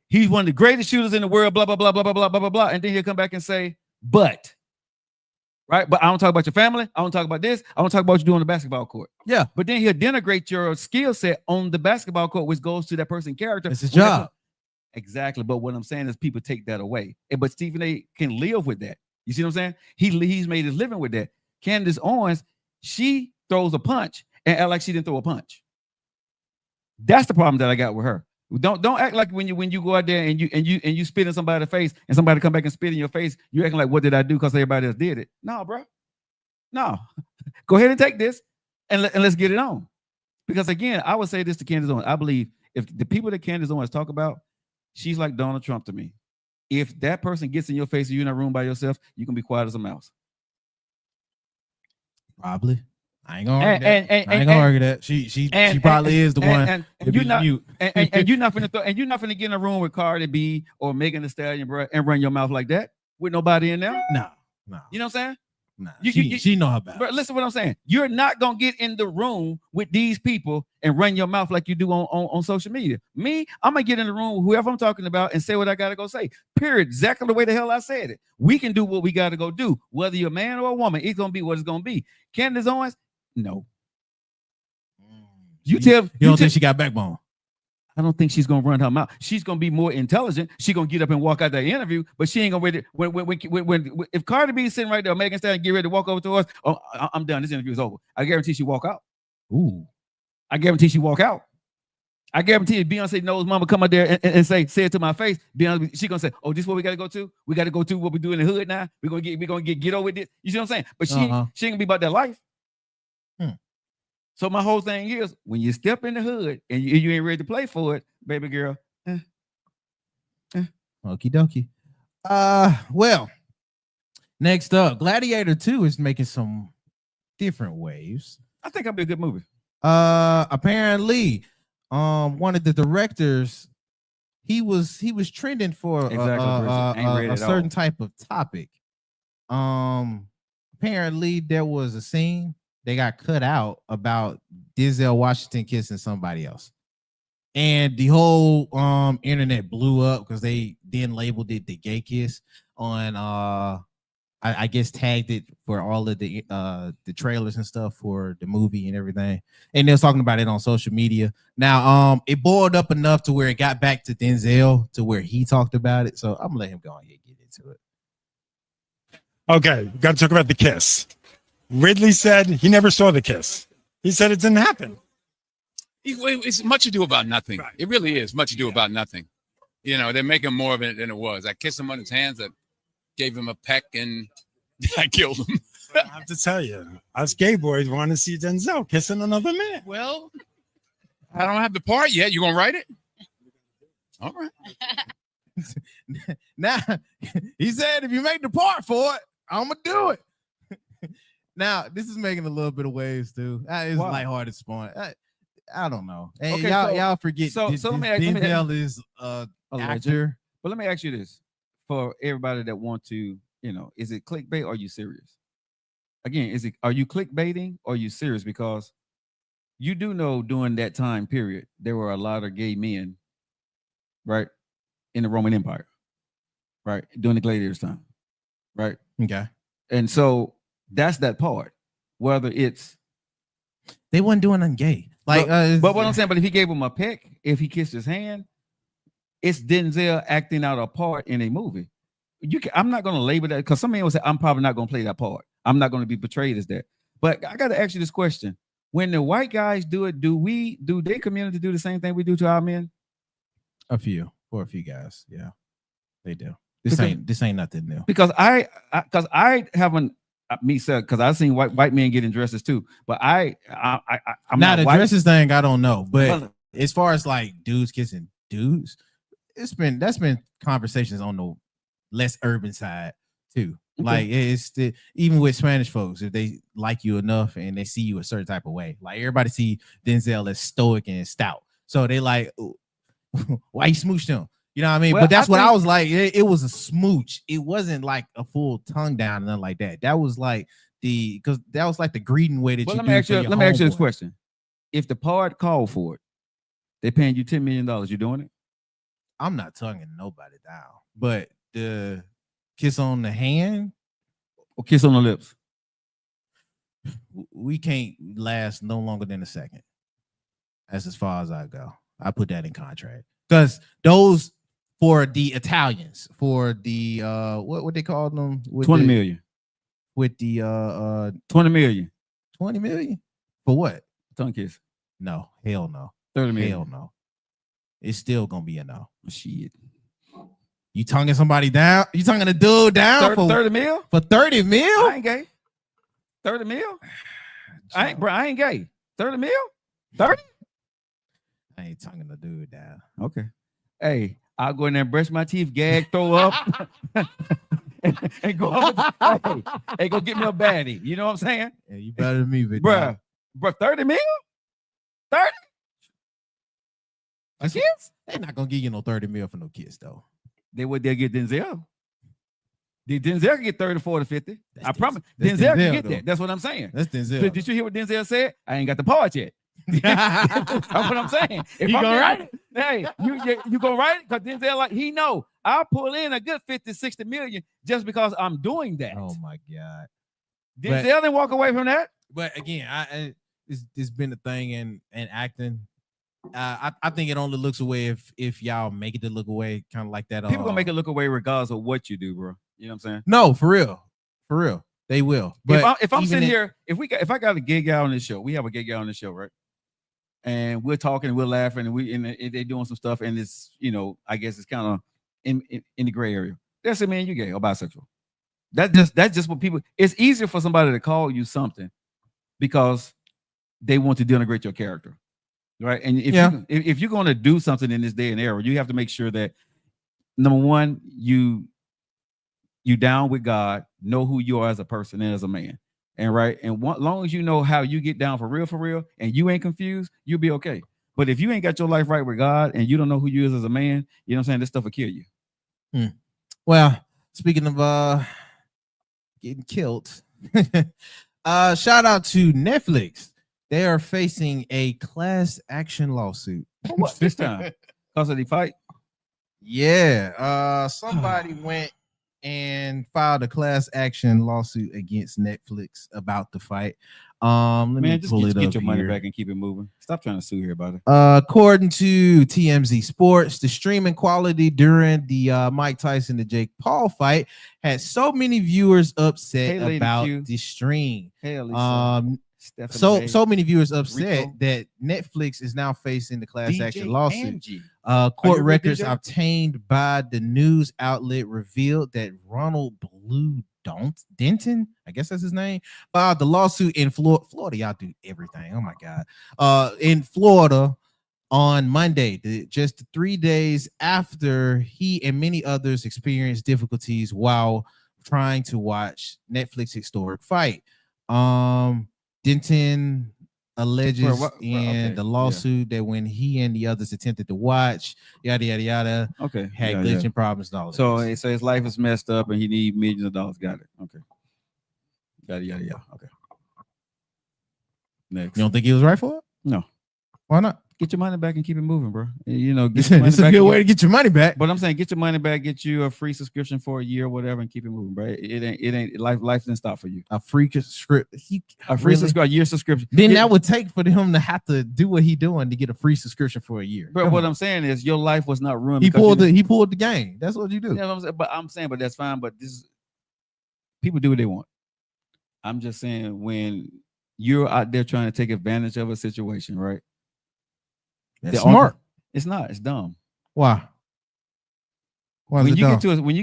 He's one of the greatest shooters in the world, blah, blah, blah, blah, blah, blah, blah, blah, blah. And then he'll come back and say, but, right? But I don't talk about your family. I don't talk about this. I don't talk about what you do on the basketball court. Yeah. But then he'll denigrate your skill set on the basketball court, which goes to that person's character. It's his job. Exactly. But what I'm saying is people take that away. But Stephen A. can live with that. You see what I'm saying? He's made his living with that. Candace Owens, she throws a punch and act like she didn't throw a punch. That's the problem that I got with her. Don't act like when you go out there and you spit in somebody's face and somebody come back and spit in your face, you acting like, what did I do? Because everybody else did it. No, bro. No. Go ahead and take this and let's get it on. Because again, I would say this to Candace Owens. I believe if the people that Candace Owens talk about, she's like Donald Trump to me. If that person gets in your face and you're in a room by yourself, you can be quiet as a mouse. Probably. I ain't gonna argue that. I ain't gonna argue that. She probably is the one. And to be you're not, mute. and you're not finna get in a room with Cardi B or Megan Thee Stallion, bro, and run your mouth like that with nobody in there. No. You know what I'm saying? Nah, You- she know her bad. But listen to what I'm saying. You're not gonna get in the room with these people and run your mouth like you do on social media. Me, I'm gonna get in the room with whoever I'm talking about and say what I gotta go say. Period. Exactly the way the hell I said it. We can do what we gotta go do, whether you're a man or a woman. It's gonna be what it's gonna be. Candace Owens, no. You don't think she got backbone? I don't think she's gonna run her mouth. She's gonna be more intelligent. She's gonna get up and walk out that interview, but she ain't gonna ready. When if Cardi B is sitting right there, Megan Thee Stallion get ready to walk over to us, oh, I'm done. This interview is over. I guarantee she walk out. Ooh, I guarantee she walk out. I guarantee you, Beyonce knows mama come out there and say it to my face. Beyonce, she gonna say, "Oh, this is what we gotta go to. We gotta go to what we do in the hood now. We're gonna get over this." You see what I'm saying? But she ain't gonna be about that life. So my whole thing is, when you step in the hood and you ain't ready to play for it, baby girl. Okie dokie. Well, next up, Gladiator 2 is making some different waves. I think it'll be a good movie. Apparently, one of the directors, he was trending for a certain type of topic. Apparently there was a scene they got cut out about Denzel Washington kissing somebody else. And the whole internet blew up because they then labeled it the gay kiss on I guess tagged it for all of the trailers and stuff for the movie and everything. And they was talking about it on social media. Now it boiled up enough to where it got back to Denzel to where he talked about it. So I'm gonna let him go on here and get into it. Okay, got to talk about the kiss. Ridley said he never saw the kiss. He said it didn't happen. It's much ado about nothing. Right. It really is much ado about nothing. You know, they're making more of it than it was. I kissed him on his hands. I gave him a peck and I killed him. I have to tell you, us gay boys want to see Denzel kissing another man. Well, I don't have the part yet. You gonna write it? All right. Now, he said if you make the part for it, I'm gonna do it. Now, this is making a little bit of waves too. It's lighthearted spawn. I don't know. Hey, okay, y'all forget. Denzel is a actor. But let me ask you this: for everybody that want to, is it clickbait or are you serious? Again, are you clickbaiting or are you serious? Because you do know during that time period there were a lot of gay men, right, in the Roman Empire, right, during the gladiators' time, right? Okay, and so that's that part. Whether it's they wasn't doing nothing gay. Like, but what I'm saying, but if he gave him a peck, if he kissed his hand, it's Denzel acting out a part in a movie. I'm not going to label that because some man will say, I'm probably not going to play that part. I'm not going to be portrayed as that. But I got to ask you this question. When the white guys do it, do their community do the same thing we do to our men? For a few guys. Yeah, they do. This ain't nothing new. Because I haven't, me said, because I've seen white men get in dresses too, but I'm not the dresses thing. I don't know, but as far as like dudes kissing dudes, that's been conversations on the less urban side too. Okay. Like it's even with Spanish folks, if they like you enough and they see you a certain type of way, like everybody see Denzel as stoic and stout, so they like, why you smooched him? You know what I mean? Well, but that's what I was like. It was a smooch. It wasn't like a full tongue down and nothing like that. That was like the greeting way that you do. Let me ask you this question. If the part called for it, they're paying you $10 million, you doing it? I'm not tonguing nobody down. But the kiss on the hand or kiss on the lips, we can't last no longer than a second. That's as far as I go. I put that in contract. Because those for the Italians, for the what they call them, with 20 million. With the 20 million. 20 million? For what? Tongue kiss. No, hell no. 30 million. Hell no. It's still gonna be a no. Shit. You tonguing somebody down? You tonguing a dude down 30 mil? For 30 mil? I ain't gay. 30 mil? I ain't gay. 30 mil? 30? I ain't tonguing the dude down. Okay. Hey, I'll go in there and brush my teeth, gag, throw up, and go up. Hey, go get me a baddie. You know what I'm saying? Yeah, you better than me, big bruh. 30 mil? 30? A kiss? They're not gonna give you no 30 mil for no kiss, though. They'll get Denzel. Denzel can get 30, 40, 50. I promise. Denzel can get that. That's what I'm saying. That's Denzel. So did you hear what Denzel said? I ain't got the part yet. That's what I'm saying. If you gonna write it? Hey, you gonna write it? Because Denzel, like, he know I'll pull in a good 50, 60 million just because I'm doing that. Oh my God. Denzel didn't walk away from that. But again, it's been a thing in acting. I think it only looks away if y'all make it to look away, kind of like that. People gonna make it look away regardless of what you do, bro. You know what I'm saying? No, for real, they will. But if I'm sitting here, if I got a gay guy on this show, we have a gay guy on this show, right? and we're talking and we're laughing and they're doing some stuff, and it's, you know, I guess it's kind of in the gray area. That's it, man. You gay or bisexual. That's just what people. It's easier for somebody to call you something because they want to denigrate your character, right? And if you're going to do something in this day and era, you have to make sure that, number one, you down with God, know who you are as a person and as a man, and right. And long as you know how you get down for real, and you ain't confused, you'll be okay. But if you ain't got your life right with God and you don't know who you is as a man, you know what I'm saying? This stuff will kill you. Well, speaking of getting killed, shout out to Netflix. They are facing a class action lawsuit. What this time? Because of the fight? Yeah. Somebody went and filed a class action lawsuit against Netflix about the fight. Let me pull it up. Get your money back and keep it moving. Stop trying to sue everybody. According to TMZ Sports, the streaming quality during the Mike Tyson to Jake Paul fight had so many viewers upset about the stream. So many viewers upset that Netflix is now facing the class action lawsuit. Court records obtained by the news outlet revealed that Ronald Blue Denton, I guess that's his name, filed the lawsuit in Florida. Y'all do everything. Oh my God. In Florida on Monday, just 3 days after he and many others experienced difficulties while trying to watch Netflix historic fight. Denton alleges in the lawsuit that when he and the others attempted to watch, yada yada yada, had glitching problems and all of that. So his life is messed up and he needs millions of dollars. Got it. Okay. Yada yada yada. Okay. Next. You don't think he was right for it? No. Why not? Get your money back and keep it moving, bro. You know, this is a good way to get your money back. But I'm saying, get your money back, get you a free subscription for a year or whatever, and keep it moving, bro. It ain't life didn't stop for you. A free subscription, a year subscription. Then that would take for him to have to do what he doing to get a free subscription for a year. But what I'm saying is, your life was not ruined. He pulled the game. That's what you do. Yeah, I'm saying, but that's fine. But people do what they want. I'm just saying, when you're out there trying to take advantage of a situation, right? That's smart. It's not. It's dumb. Why? When you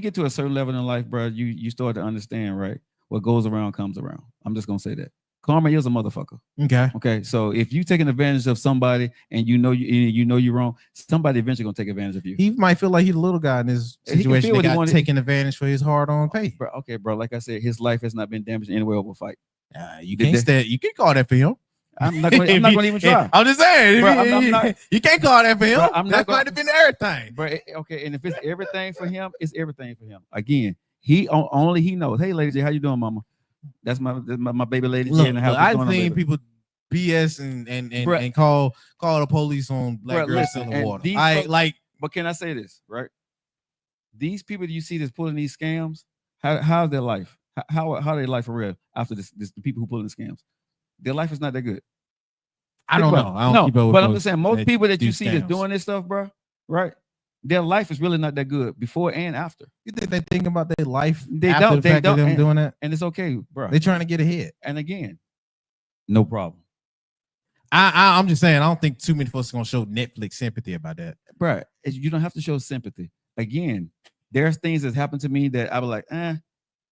get to a certain level in life, bro, you start to understand, right? What goes around comes around. I'm just gonna say that. Karma is a motherfucker. Okay. So if you taking advantage of somebody and you know you're wrong, somebody eventually gonna take advantage of you. He might feel like he's the little guy in this situation that got taken advantage for his hard-earned pay. Bro, okay, bro. Like I said, his life has not been damaged anywhere over a fight. You can call that for him. I'm not going to even try. I'm just saying, bro, you can't call that for him. That might have been everything. Bro, okay, and if it's everything for him, it's everything for him. Again, only he knows. Hey, Lady J, how you doing, mama? That's my baby Lady J in the house. I've seen people BS and call the police on black girls in the water. But can I say this, right? These people that you see that's pulling these scams, how's their life? How their life for real after this the people who pulling the scams? Their life is not that good. I don't know. I don't keep up with but I'm just saying, most people that you see that's doing this stuff, bro, right? Their life is really not that good before and after. You think they think about their life they after don't, the fact of them doing that? And it's okay, bro. They're trying to get ahead. And again, no problem. I'm just saying, I don't think too many folks are going to show Netflix sympathy about that. Bro, you don't have to show sympathy. Again, there's things that happen to me that I was like,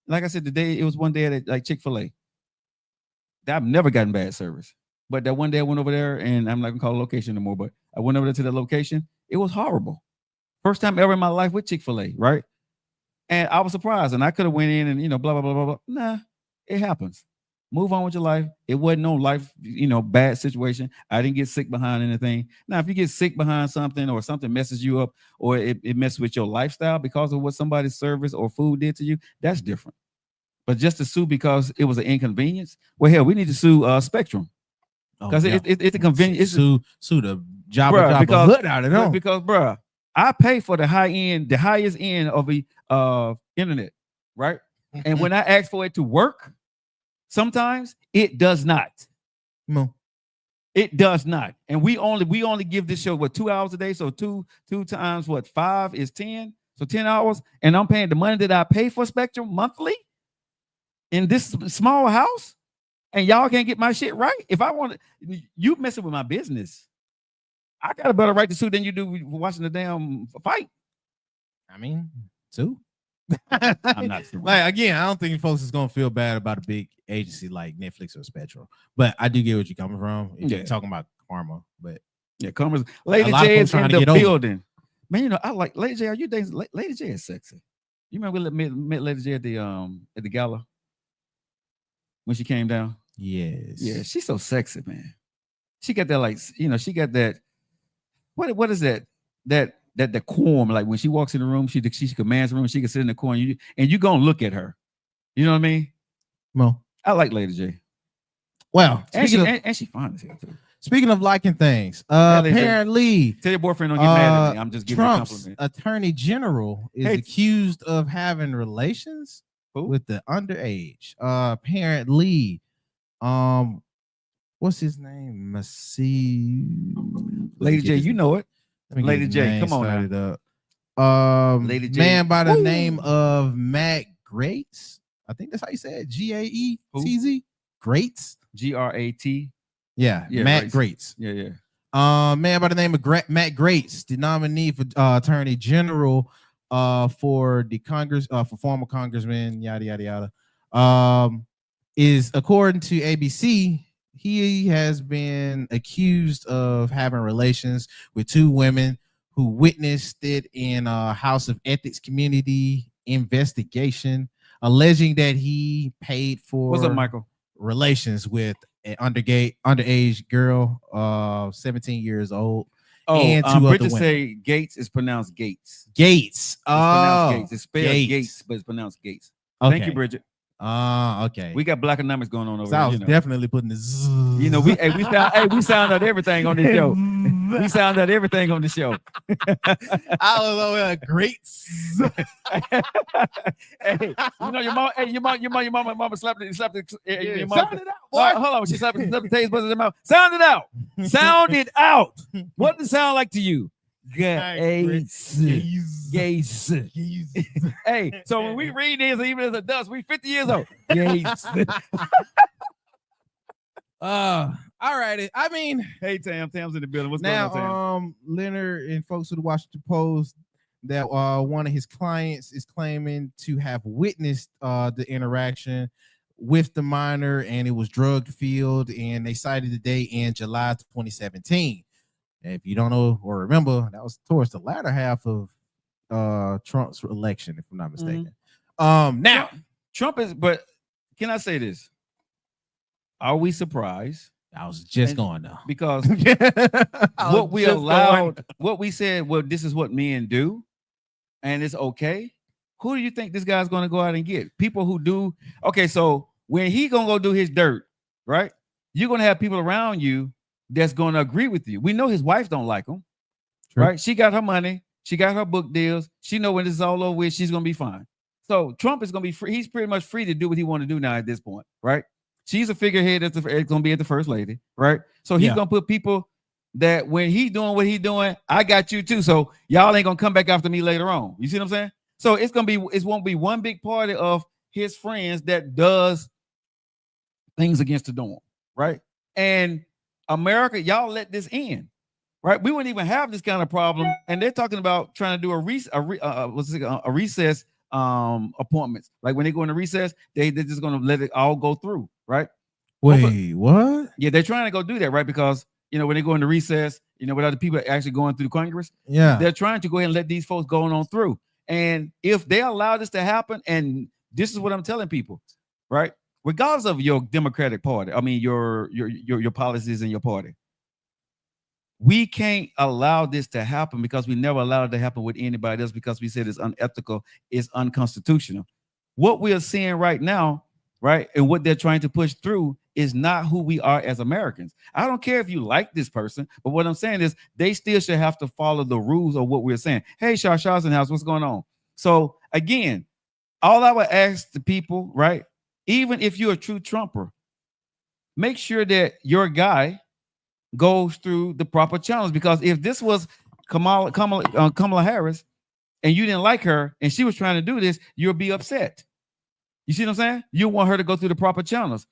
Like I said, it was one day at like Chick-fil-A. I've never gotten bad service. But that one day I went over there, and I'm not gonna call it location anymore, but I went over there to that location. It was horrible. First time ever in my life with Chick-fil-A, right? And I was surprised, and I could have went in and, blah, blah, blah, blah, blah. Nah, it happens. Move on with your life. It wasn't no life, bad situation. I didn't get sick behind anything. Now, if you get sick behind something or something messes you up or it messes with your lifestyle because of what somebody's service or food did to you, that's different. But just to sue because it was an inconvenience, well, hell, we need to sue Spectrum. Because it's a convenience. Sue the job hood out of them. Because, bro, I pay for the highest end of the internet, right? And when I ask for it to work, sometimes it does not. No, it does not. And we only give this show 2 hours a day. So two times 5 is 10. So 10 hours, and I'm paying the money that I pay for Spectrum monthly in this small house. And y'all can't get my shit right. If I want to, you messing with my business. I got a better right to sue than you do watching the damn fight. I mean, too. I'm not suing. Like again, I don't think folks is gonna feel bad about a big agency like Netflix or Spectrum, but I do get what you're coming from. If you're talking about karma, but yeah, karma's Lady lot of J folks is in trying to the get over it. building. Man, you know, I like Lady J. Are you dating Lady J is sexy? You remember we met Lady J at the gala when she came down? Yes. Yeah, she's so sexy, man. She got that, like, you know, she got that. What is that? That decorum. Like when she walks in the room, she commands the room. She can sit in the corner, and you gonna look at her. You know what I mean? Well, I like Lady J. Well, and she fine as hell too. Speaking of liking things, Lady J. apparently, Tell your boyfriend don't get mad at me. I'm just giving Trump's you a compliment. attorney general is accused of having relations with the underage. Apparently, what's his name? Lady J, you know it. Lady J, come on now. Lady J. Man by the name of Matt Grates. I think that's how you say it. Gaetz. Grates. Grat. Yeah, Matt Grates. Yeah. Man by the name of Matt Grates, the nominee for attorney general for the Congress, for former congressman, yada yada yada, is, according to ABC, he has been accused of having relations with two women who witnessed it in a House of Ethics community investigation, alleging that he paid for What's up, Michael? Relations with an underage girl, 17 years old. Oh, and two other Bridget women. say Gates is pronounced Gates. Gates. It's spelled Gates, but it's pronounced Gates. Okay. Thank you, Bridget. Okay. We got black numbers going on over So I here. was definitely putting this. You know, we sound out everything on this show. We sound out everything on the show. I was over there great. Hey, you know your mama slapped your mama. Sound it out, boy. Hold on, she slapped the taste buds in her mouth. Sound it out. Sound it out. What does it sound like to you? Gates. Hey, so when we read this, even as a dust, we 50 years old. Gates. All righty. I mean, hey, Tam's in the building. What's now, going on, Tam? Leonard and folks of the Washington Post that one of his clients is claiming to have witnessed the interaction with the minor, and it was drug filled, and they cited the day in July 2017. If you don't know or remember, that was towards the latter half of Trump's election, if I'm not mistaken. Now Trump is, but can I say this? Are we surprised? I was just going though. Because what we allowed, what we said, well, this is what men do, and it's okay. Who do you think this guy's going to go out and get? People who do. Okay, so when he going to go do his dirt, right? You're going to have people around you that's going to agree with you. We know his wife don't like him, right? She got her money. She got her book deals. She know when this is all over with, she's going to be fine. So Trump is going to be free. He's pretty much free to do what he want to do now at this point, right? She's a figurehead that's going to be at the first lady, right? So he's going to put people that when he's doing what he's doing, I got you too. So y'all ain't going to come back after me later on. You see what I'm saying? So it won't be one big party of his friends that does things against the norm, right? And America, y'all let this end, right? We wouldn't even have this kind of problem, and they're talking about trying to do a recess appointments. Like when they go into recess, they're just going to let it all go through, right? Wait, what? Yeah, they're trying to go do that, right? Because when they go into recess, without the people actually going through Congress, they're trying to go ahead and let these folks go on through. And if they allow this to happen, and this is what I'm telling people, right? Regardless of your Democratic Party, I mean your policies in your party, we can't allow this to happen because we never allowed it to happen with anybody else because we said it's unethical, it's unconstitutional. What we are seeing right now, right, and what they're trying to push through is not who we are as Americans. I don't care if you like this person, but what I'm saying is they still should have to follow the rules of what we're saying. Hey, Shaw's in house, what's going on? So again, all I would ask the people, right, even if you're a true Trumper, make sure that your guy goes through the proper channels. Because if this was Kamala Harris and you didn't like her and she was trying to do this, you'll be upset. You see what I'm saying? You want her to go through the proper channels.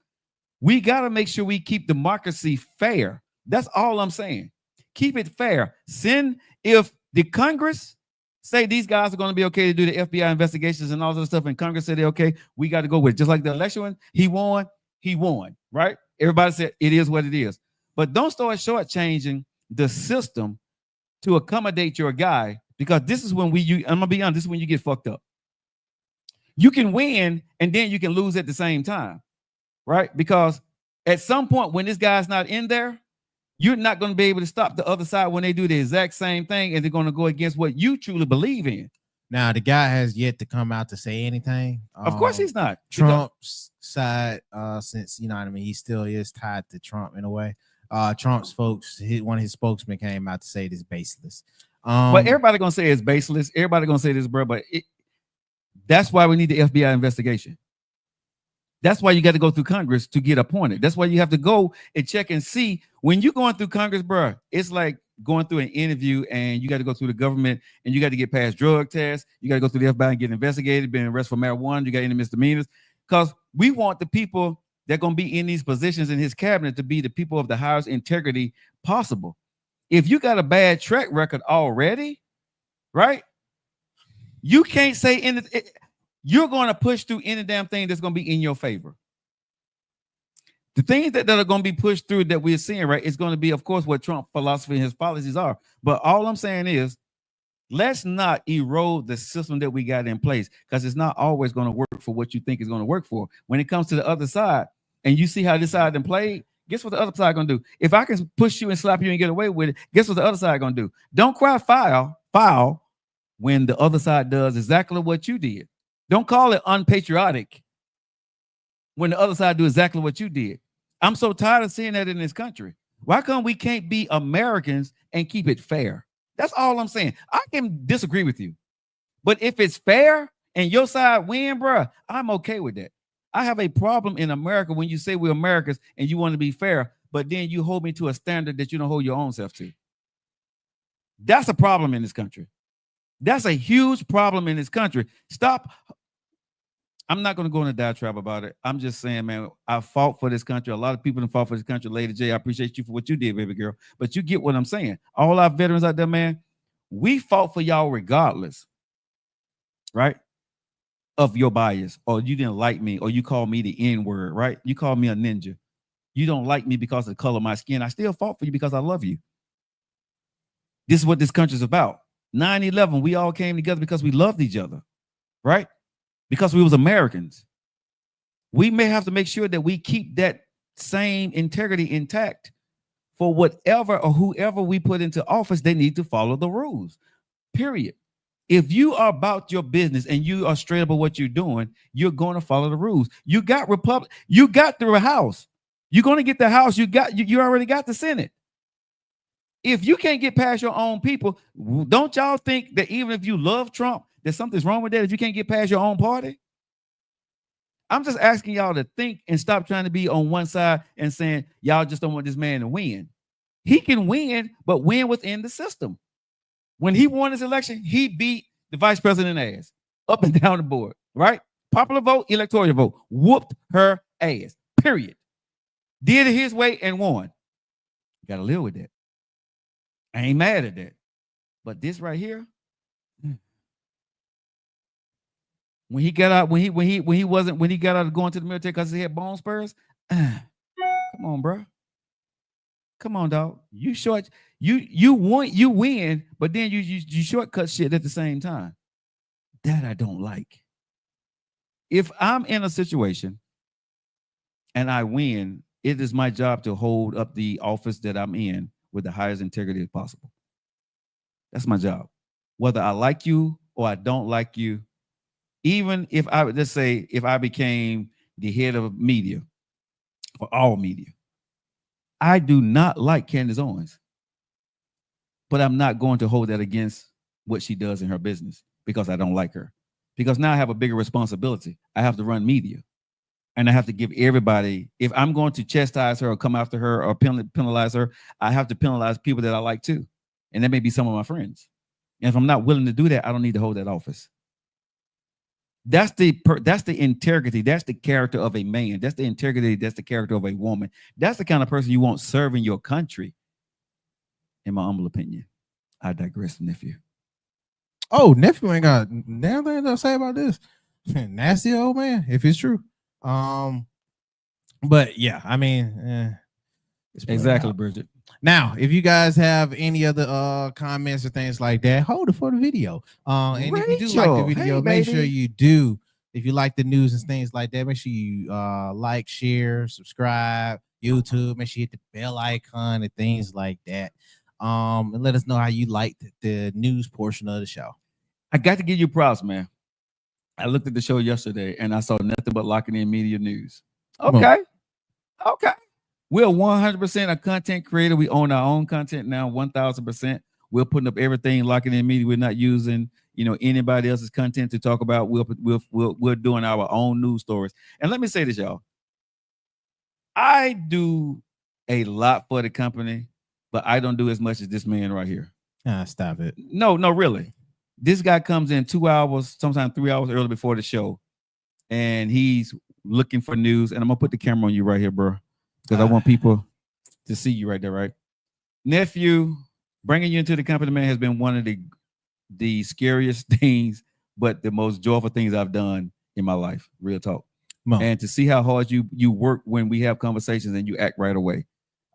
We got to make sure we keep democracy fair. That's all I'm saying. Keep it fair. If the Congress say these guys are going to be okay to do the FBI investigations and all this stuff, and Congress said they're okay, we got to go with it. Just like the election one, he won, right? Everybody said it is what it is. But don't start shortchanging the system to accommodate your guy, because this is when I'm gonna be honest, this is when you get fucked up. You can win and then you can lose at the same time, right? Because at some point when this guy's not in there, you're not going to be able to stop the other side when they do the exact same thing, and they're going to go against what you truly believe in. Now, the guy has yet to come out to say anything. Of course he's not. Trump's side, since, you know what I mean, he still is tied to Trump in a way. Trump's folks, one of his spokesmen came out to say it is baseless. But everybody going to say it's baseless. Everybody going to say this, bro, but that's why we need the FBI investigation. That's why you got to go through Congress to get appointed. That's why you have to go and check and see. When you're going through Congress, bro, it's like going through an interview, and you got to go through the government, and you got to get past drug tests. You got to go through the FBI and get investigated, being arrested for marijuana. You got any misdemeanors, because we want the people that are going to be in these positions in his cabinet to be the people of the highest integrity possible. If you got a bad track record already, right, you can't say anything. You're going to push through any damn thing that's going to be in your favor. The things that are going to be pushed through that we're seeing, right, is going to be, of course, what Trump philosophy and his policies are. But all I'm saying is, let's not erode the system that we got in place, because it's not always going to work for what you think is going to work for. When it comes to the other side, and you see how this side then played, guess what the other side going to do? If I can push you and slap you and get away with it, guess what the other side going to do? Don't cry foul when the other side does exactly what you did. Don't call it unpatriotic when the other side do exactly what you did. I'm so tired of seeing that in this country. Why come we can't be Americans and keep it fair? That's all I'm saying. I can disagree with you, but if it's fair and your side win, bro, I'm okay with that. I have a problem in America when you say we're Americans and you want to be fair, but then you hold me to a standard that you don't hold your own self to. That's a problem in this country. That's a huge problem in this country. Stop. I'm not going to go in a diatribe about it. I'm just saying, man, I fought for this country. A lot of people have fought for this country. Lady J, I appreciate you for what you did, baby girl. But you get what I'm saying. All our veterans out there, man, we fought for y'all regardless, right, of your bias, or you didn't like me, or you called me the N-word, right? You called me a ninja. You don't like me because of the color of my skin. I still fought for you because I love you. This is what this country's about. 9/11, we all came together because we loved each other, right? Because we was Americans. We may have to make sure that we keep that same integrity intact for whatever or whoever we put into office. They need to follow the rules, period. If you are about your business and you are straight about what you're doing, you're going to follow the rules. You got you got the House. You're going to get the House. You already got the Senate. If you can't get past your own people, don't y'all think that even if you love Trump, that something's wrong with that if you can't get past your own party? I'm just asking y'all to think and stop trying to be on one side and saying y'all just don't want this man to win. He can win, but win within the system. When he won his election, he beat the vice president ass up and down the board, right? Popular vote, electoral vote, whooped her ass, period. Did it his way and won. You got to live with that. I ain't mad at that. But this right here, when he got out, when he got out of going to the military because he had bone spurs, come on, bro. Come on, dog. You win, but then you shortcut shit at the same time. That I don't like. If I'm in a situation and I win, it is my job to hold up the office that I'm in with the highest integrity as possible. That's my job. Whether I like you or I don't like you, even if I would just say if I became the head of media for all media, I do not like Candace Owens, but I'm not going to hold that against what she does in her business because I don't like her. Because now I have a bigger responsibility. I have to run media. And I have to give everybody, if I'm going to chastise her or come after her or penalize her, I have to penalize people that I like too. And that may be some of my friends. And if I'm not willing to do that, I don't need to hold that office. That's the integrity. That's the character of a man. That's the integrity. That's the character of a woman. That's the kind of person you want serving your country. in my humble opinion. I digress, nephew. Oh, nephew ain't got damn thing to say about this. Nasty old man, if it's true. But yeah, I mean, exactly, Bridget. Now, if you guys have any other comments or things like that, hold it for the video. And if you do like the video, make sure you do. If you like the news and things like that, make sure you like, share, subscribe, YouTube. Make sure you hit the bell icon and things like that. And let us know how you liked the news portion of the show. I got to give you props, man. I looked at the show yesterday and I saw nothing but Locking In Media News. Okay. Okay. We're 100% a content creator. We own our own content now, 1,000%. We're putting up everything Locking In Media. We're not using, anybody else's content to talk about. We're doing our own news stories. And let me say this, y'all. I do a lot for the company, but I don't do as much as this man right here. Stop it. No, really. This guy comes in 2 hours, sometimes 3 hours early before the show, and he's looking for news. And I'm gonna put the camera on you right here, bro, because I want people to see you right there, right? Nephew, bringing you into the company, man, has been one of the scariest things, but the most joyful things I've done in my life. Real talk. And to see how hard you work when we have conversations and you act right away.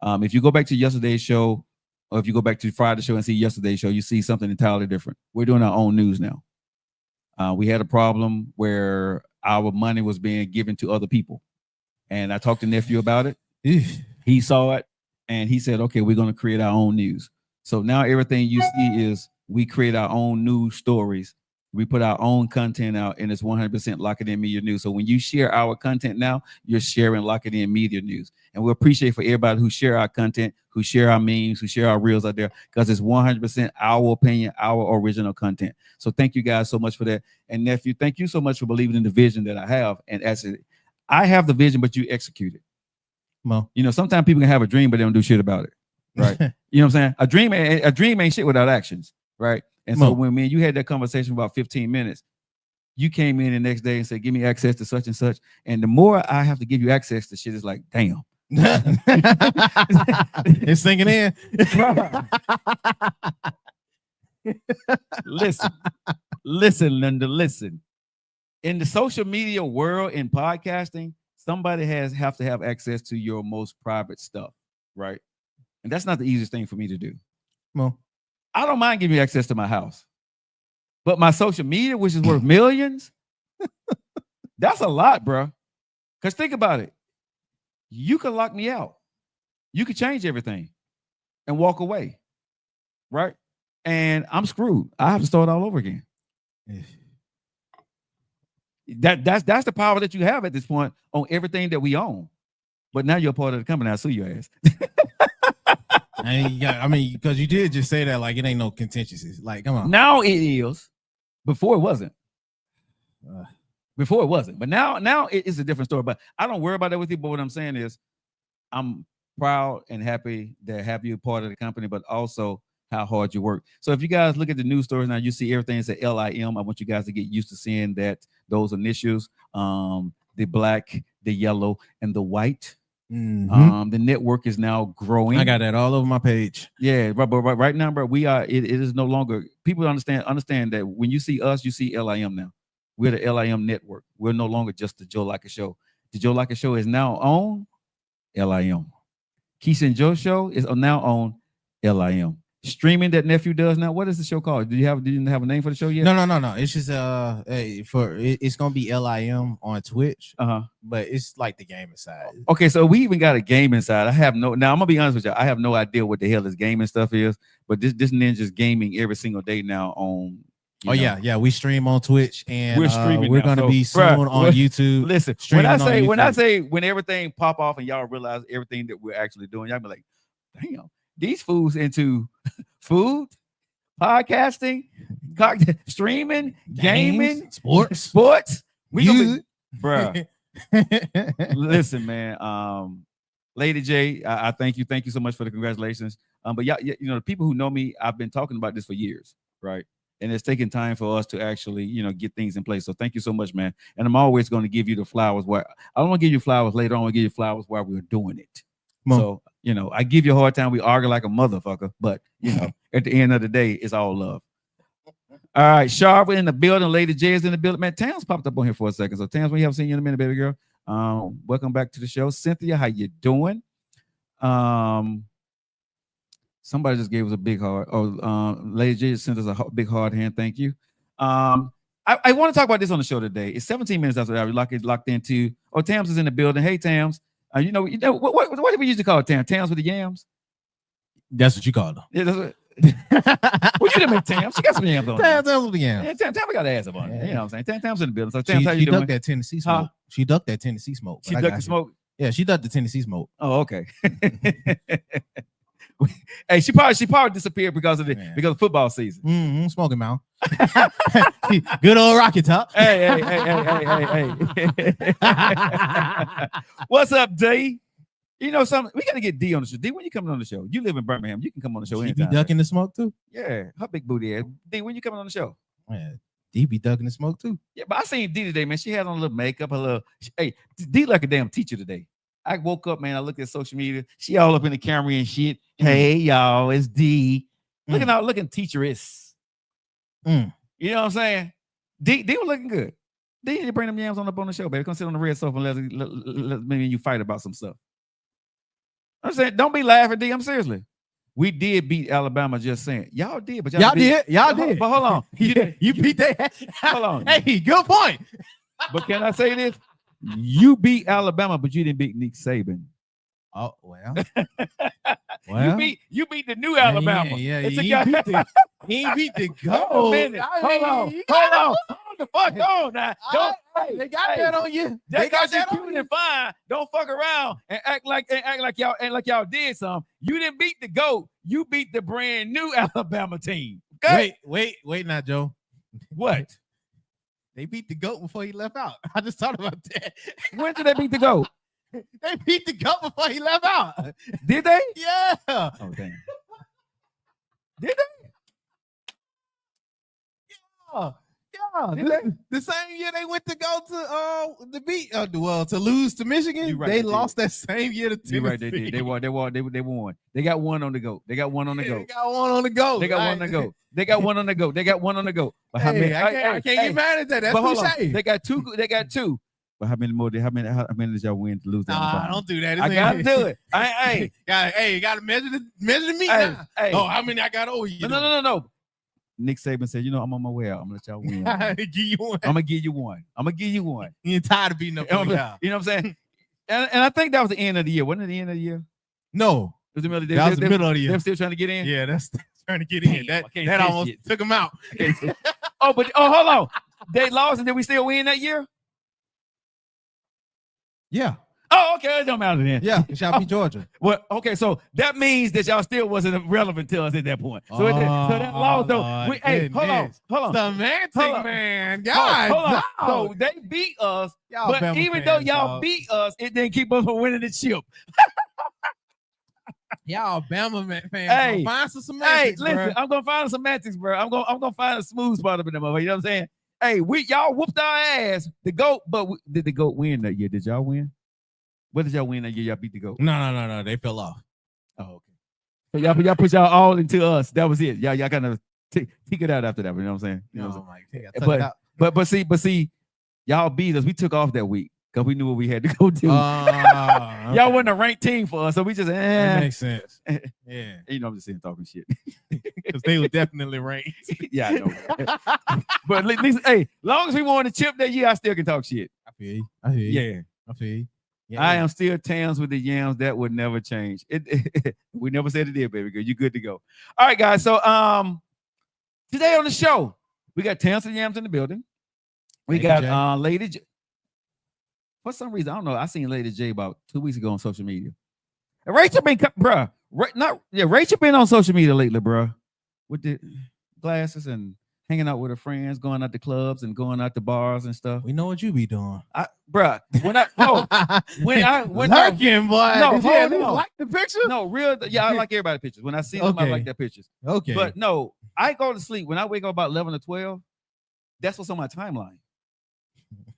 If you go back to yesterday's show, or if you go back to Friday's show and see yesterday's show, you see something entirely different. We're doing our own news now. We had a problem where our money was being given to other people. And I talked to Nephew about it. He saw it and he said, okay, we're going to create our own news. So now everything you see is we create our own news stories. We put our own content out, and it's 100% Lock It In Media News. So when you share our content now, you're sharing Lock It In Media News. And we appreciate for everybody who share our content, who share our memes, who share our reels out there, because it's 100% our opinion, our original content. So thank you guys so much for that. And Nephew, thank you so much for believing in the vision that I have. And I have the vision, but you execute it. Sometimes people can have a dream, but they don't do shit about it. Right. You know what I'm saying? A dream ain't shit without actions. Right. And so when me and you had that conversation for about 15 minutes, you came in the next day and said, give me access to such and such. And the more I have to give you access to shit, it's like, damn. It's sinking in. Listen, Linda, listen. In the social media world, in podcasting, somebody have to have access to your most private stuff, right? And that's not the easiest thing for me to do. I don't mind giving you access to my house, but my social media, which is worth millions, that's a lot, bro. Because think about it. You could lock me out. You could change everything and walk away, right? And I'm screwed. I have to start all over again. That's the power that you have at this point on everything that we own. But now you're part of the company. I'll sue your ass. I mean, because you did just say that like it ain't no contingencies. Like, come on. Now it is. Before it wasn't. Before it wasn't. But now it is a different story. But I don't worry about that with you. But what I'm saying is I'm proud and happy to have you part of the company, but also how hard you work. So if you guys look at the news stories now, you see everything's at LIM. I want you guys to get used to seeing that those initials, the black, the yellow, and the white. The network is now growing. I got that all over my page. Yeah, but right now, bro, we are. It is no longer. People understand that when you see us, you see LIM now. We're the LIM network. We're no longer just the Joe Laka Show. The Joe Laka Show is now on LIM. Keisha and Joe Show is now on LIM. Streaming that Nephew does now. What is the show called? Didn't have a name for the show yet? No. It's just it's gonna be LIM on Twitch. But it's like the gaming side. Okay, so we even got a gaming side. Now I'm gonna be honest with you. I have no idea what the hell this gaming stuff is, but this ninja's gaming every single day now on. Yeah, we stream on Twitch, and we're streaming. We're gonna be soon on YouTube. Listen, when I say when everything pop off and y'all realize everything that we're actually doing, y'all be like, damn. These fools into food, podcasting, streaming, gaming, sports. We gonna be, bro. Listen, man. Lady J, I thank you. Thank you so much for the congratulations. But yeah, the people who know me, I've been talking about this for years, right? And it's taking time for us to actually, get things in place. So thank you so much, man. And I'm always going to give you the flowers. I don't want to give you flowers later on. I want to give you flowers while we're doing it. So, you know, I give you a hard time. We argue like a motherfucker, but you know, at the end of the day, it's all love. All right, Sharp in the building, Lady J is in the building. Man, Tams popped up on here for a second. So Tams, we haven't seen you in a minute, baby girl. Welcome back to the show. Cynthia, how you doing? Somebody just gave us a big heart. Lady J sent us a big hard hand. Thank you. I want to talk about this on the show today. It's 17 minutes after that. We locked into. Oh, Tams is in the building. Hey, Tams. You know what do we usually call Tams? Tams with the yams. That's what you call them. Yeah, that's what. Well, you didn't make Tams. She got some yams on. Tams with the yams. Yeah, Tams got her ass up on it. You know what I'm saying? Tams in the building. So She, Tams, how you she doing? ducked that Tennessee smoke. She ducked that Tennessee smoke. She but I ducked got the you. smoke. Yeah, she ducked the Tennessee smoke. Oh, okay. Hey, she probably disappeared because of football season. Smoking mouth. Good old Rocky Top. Hey. What's up, D? You know something? We got to get D on the show. D, when you coming on the show? You live in Birmingham. You can come on the show She anytime. be ducking the smoke too. Yeah, her big booty ass. D, when you coming on the show? Yeah, D be ducking the smoke too. Yeah, but I seen D today, man. She had on a little makeup, a little. Hey, D like a damn teacher today. I woke up, man. I looked at social media. She all up in the camera and shit. Hey, y'all, it's D. Looking teacheress. You know what I'm saying? D was looking good. D, you bring them yams on up on the show, baby. Come sit on the red sofa and let maybe you fight about some stuff. I'm saying, don't be laughing, D. I'm seriously. We did beat Alabama, just saying. Y'all did, but y'all did. But hold on. You beat that. Hold on. Hey, good point. But can I say this? You beat Alabama, but you didn't beat Nick Saban. Oh, well. You beat the new Alabama. Yeah, It's he a ain't guy- beat the, he ain't beat the goal. Hold on. Hold the fuck on now. Don't, They got that on you. They got that cute and fine. Don't fuck around and act like y'all did something. You didn't beat the GOAT. You beat the brand new Alabama team. Okay? Wait now, Joe. What? They beat the GOAT before he left out. I just thought about that. When did they beat the GOAT? They beat the GOAT before he left out. Did they? Yeah. Oh, damn. Did they? Yeah. The same year they went to go to to lose to Michigan. Right, they they lost that same year to Tennessee. You're right, they did. They won. They got one on the go. They got one on the go. They got one on the go. They got one on the go. They got one on the go. They got one on the go. But how many? I can't get mad at that. That's but hold what on. you say. They got two. But how many more? How many did y'all win to lose? Nah, don't do that. I gotta do it. You gotta measure the meat now. Oh, how many I got over you? No. Nick Saban said, "You know, I'm on my way out. I'm gonna let y'all win. I'm gonna give you one. You ain't tired of beating up on the guy. You know what I'm saying? And I think that was the end of the year. Wasn't it the end of the year? No, it was the middle of the year. That was the middle of the year. They're still trying to get in. Yeah, that's trying to get in. That almost took them out. Hold on. They lost and did we still win that year? Yeah. Oh, okay. It don't matter then. Yeah, y'all beat Georgia. Well, okay, so that means that y'all still wasn't relevant to us at that point. So, that loss, though. Hold on. Semantic, man. Hold on. God, So they beat us, y'all but Bama even fans, though y'all dog. beat us, it didn't keep us from winning the chip. Y'all Bama fans. Hey, find some semantics, listen, bro. I'm gonna find some semantics, bro. I'm gonna find a smooth spot up in them. You know what I'm saying? Hey, y'all whooped our ass. The GOAT, but did the GOAT win that year? Did y'all win? What did y'all win that year? Y'all beat the GOAT. No. They fell off. Oh, okay. So y'all put y'all all into us. That was it. Y'all kind of take it out after that. You know what I'm saying? You know what I'm saying? But see, y'all beat us. We took off that week because we knew what we had to go do. Okay. Y'all wasn't a ranked team for us, so we just That makes sense. Yeah, you know, I'm just saying talking shit because they were definitely ranked. Yeah, I know. But at least, hey, long as we won the chip that year, I still can talk shit. I feel you. Yeah. I feel you. Yeah, I am still Tams with the yams. That would never change. We never said it did, baby girl. You good to go. All right, guys. So today on the show, we got Tams and Yams in the building. We got Lady J. For some reason, I don't know. I seen Lady J about 2 weeks ago on social media. And Rachel been, Rachel been on social media lately, bruh, with the glasses and hanging out with her friends, going out to clubs and going out to bars and stuff. We know what you be doing, bruh. When I lurking, boy. No, Did you hold at least on. like the picture? No, real. Yeah, I like everybody's pictures. When I see them, I like their pictures. Okay, but no, I go to sleep when I wake up about 11 or 12. That's what's on my timeline.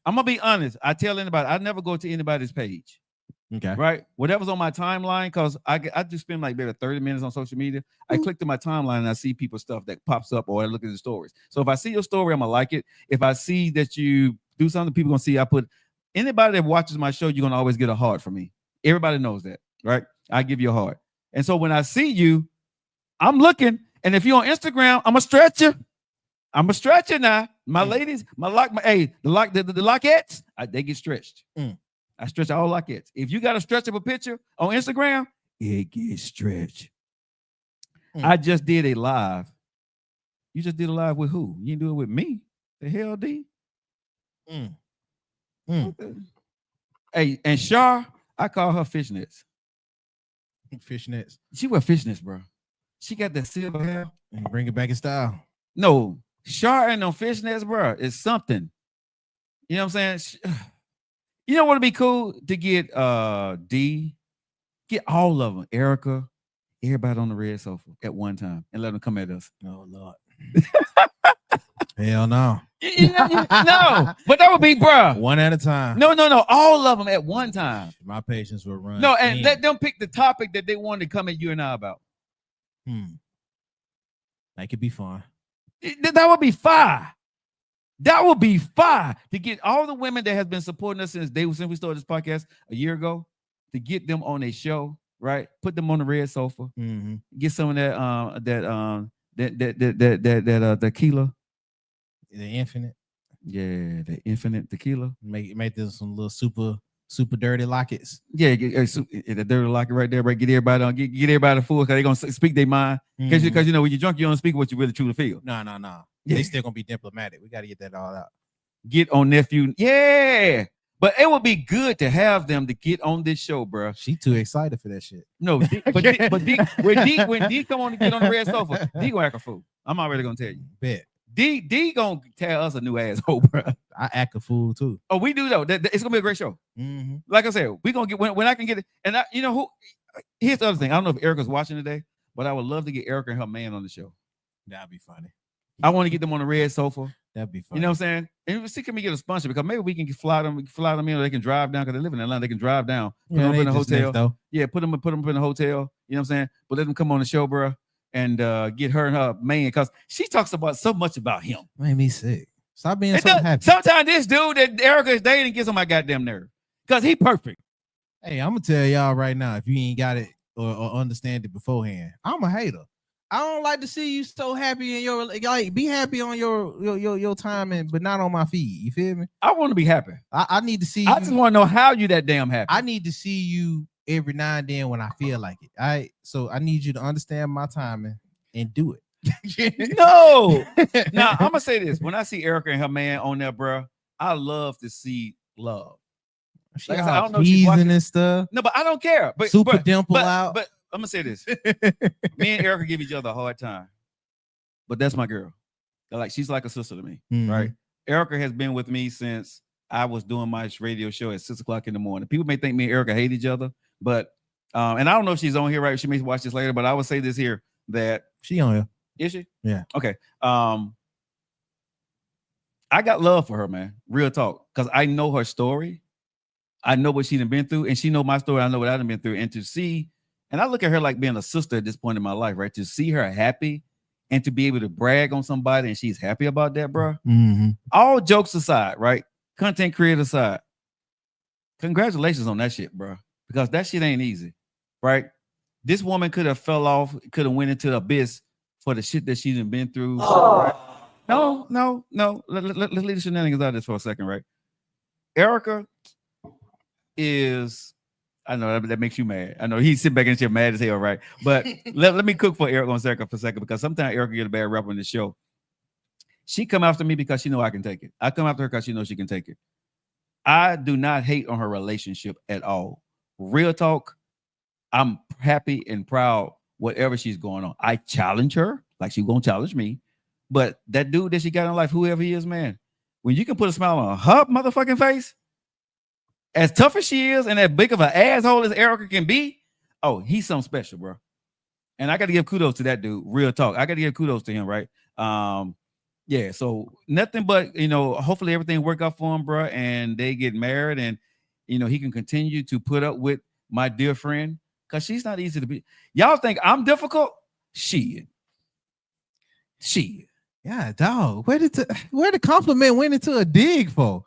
I'm gonna be honest. I tell anybody, I never go to anybody's page. Okay. Right? Whatever's on my timeline, because I just spend like maybe 30 minutes on social media. I click to my timeline and I see people's stuff that pops up, or I look at the stories. So if I see your story, I'm gonna like it. If I see that you do something, people gonna see I put anybody that watches my show, you're gonna always get a heart from me. Everybody knows that, right? I give you a heart. And so when I see you, I'm looking, and if you're on Instagram, I'm a stretcher. I'm a stretcher now. My ladies, the Lockettes, they get stretched. I stretch all Lockettes. If you got a stretch of a picture on Instagram, it gets stretched. I just did a live. You just did a live with who? You didn't do it with me. The hell, D? Hey, and Shar, I call her fishnets. Fishnets. She wear fishnets, bro. She got that silver hair. And bring it back in style. No, Shar and them fishnets, bro, is something. You know what I'm saying? You know what would be cool to get D, get all of them, Erica, everybody on the red sofa at one time and let them come at us. Oh Lord. Hell no. No, but that would be, bro. One at a time. No, all of them at one time. My patience will run. No, and let them pick the topic that they wanted to come at you and I about. That could be fun. That would be fire. That would be fire to get all the women that has been supporting us since we started this podcast a year ago, to get them on a show, right? Put them on the red sofa. Get some of that tequila. The infinite. Yeah, the infinite tequila. Make them some little super dirty lockets. Yeah, the dirty locket right there, right? Get everybody on, get everybody full, because they're gonna speak their mind. Because you know when you're drunk, you don't speak what you really truly feel. No. Yeah. They still gonna be diplomatic. We gotta get that all out. Get on nephew. Yeah. But it would be good to have them to get on this show, bro. She too excited for that shit. No, when D come on to get on the red sofa, D gonna act a fool. I'm already gonna tell you. Bet. D gonna tell us a new asshole, bro. I act a fool too. Oh, we do though. It's gonna be a great show. Like I said, we gonna get when I can get it. And you know who? Here's the other thing. I don't know if Erica's watching today, but I would love to get Erica and her man on the show. That'd be funny. I want to get them on the red sofa. That'd be funny. You know what I'm saying? And see, can we get a sponsor? Because maybe we can fly them in, or they can drive down, because they live in Atlanta. They can drive down, put them up in a hotel. Yeah, put them in a hotel. You know what I'm saying? But let them come on the show, bro, and get her and her man, because she talks about so much about him. Made me sick. Stop being so happy. Sometimes this dude that Erica is dating gets on my goddamn nerve, because he perfect. Hey, I'm gonna tell y'all right now, if you ain't got it or understand it beforehand, I'm a hater. I don't like to see you so happy in your, like, be happy on your time, but not on my feed. You feel me? I want to be happy. I need to see. I just want to know how you that damn happy. I need to see you every now and then when I feel like it. All right. So I need you to understand my timing and do it. No. Now I'm gonna say this: when I see Erica and her man on there, bro, I love to see love. Like I don't know if she's watching and stuff. No, but I don't care. But super dimple out. But I'm gonna say this: me and Erica give each other a hard time, but that's my girl. She's like a sister to me, right? Erica has been with me since I was doing my radio show at 6:00 in the morning. People may think me and Erica hate each other, but and I don't know if she's on here, right? She may watch this later, but I would say this here, that she on here. Is she? Yeah. Okay. I got love for her, man. Real talk, because I know her story. I know what she's been through, and she know my story. I know what I've been through, and to see. And I look at her like being a sister at this point in my life, right? To see her happy and to be able to brag on somebody and she's happy about that, bro. All jokes aside, right? Content creator aside, congratulations on that shit, bro. Because that shit ain't easy, right? This woman could have fell off, could have went into the abyss for the shit that she's been through. Right? No. Let's leave the shenanigans out of this for a second, right? Erica is... I know that makes you mad. I know he's sitting back in the chair mad as hell, right? But let me cook for Erica for a second, because sometimes Erica get a bad rap on the show. She come after me because she know I can take it. I come after her because she knows she can take it. I do not hate on her relationship at all. Real talk, I'm happy and proud whatever she's going on. I challenge her like she's gonna challenge me. But that dude that she got in life, whoever he is, man, when you can put a smile on her motherfucking face, as tough as she is and as big of an asshole as Erica can be, oh, he's something special, bro. And I got to give kudos to that dude. Real talk. I got to give kudos to him, right? Yeah, so nothing but, hopefully everything work out for him, bro, and they get married. And he can continue to put up with my dear friend, because she's not easy to be. Y'all think I'm difficult? Shit. Yeah, dog. Where the compliment went into a dig for?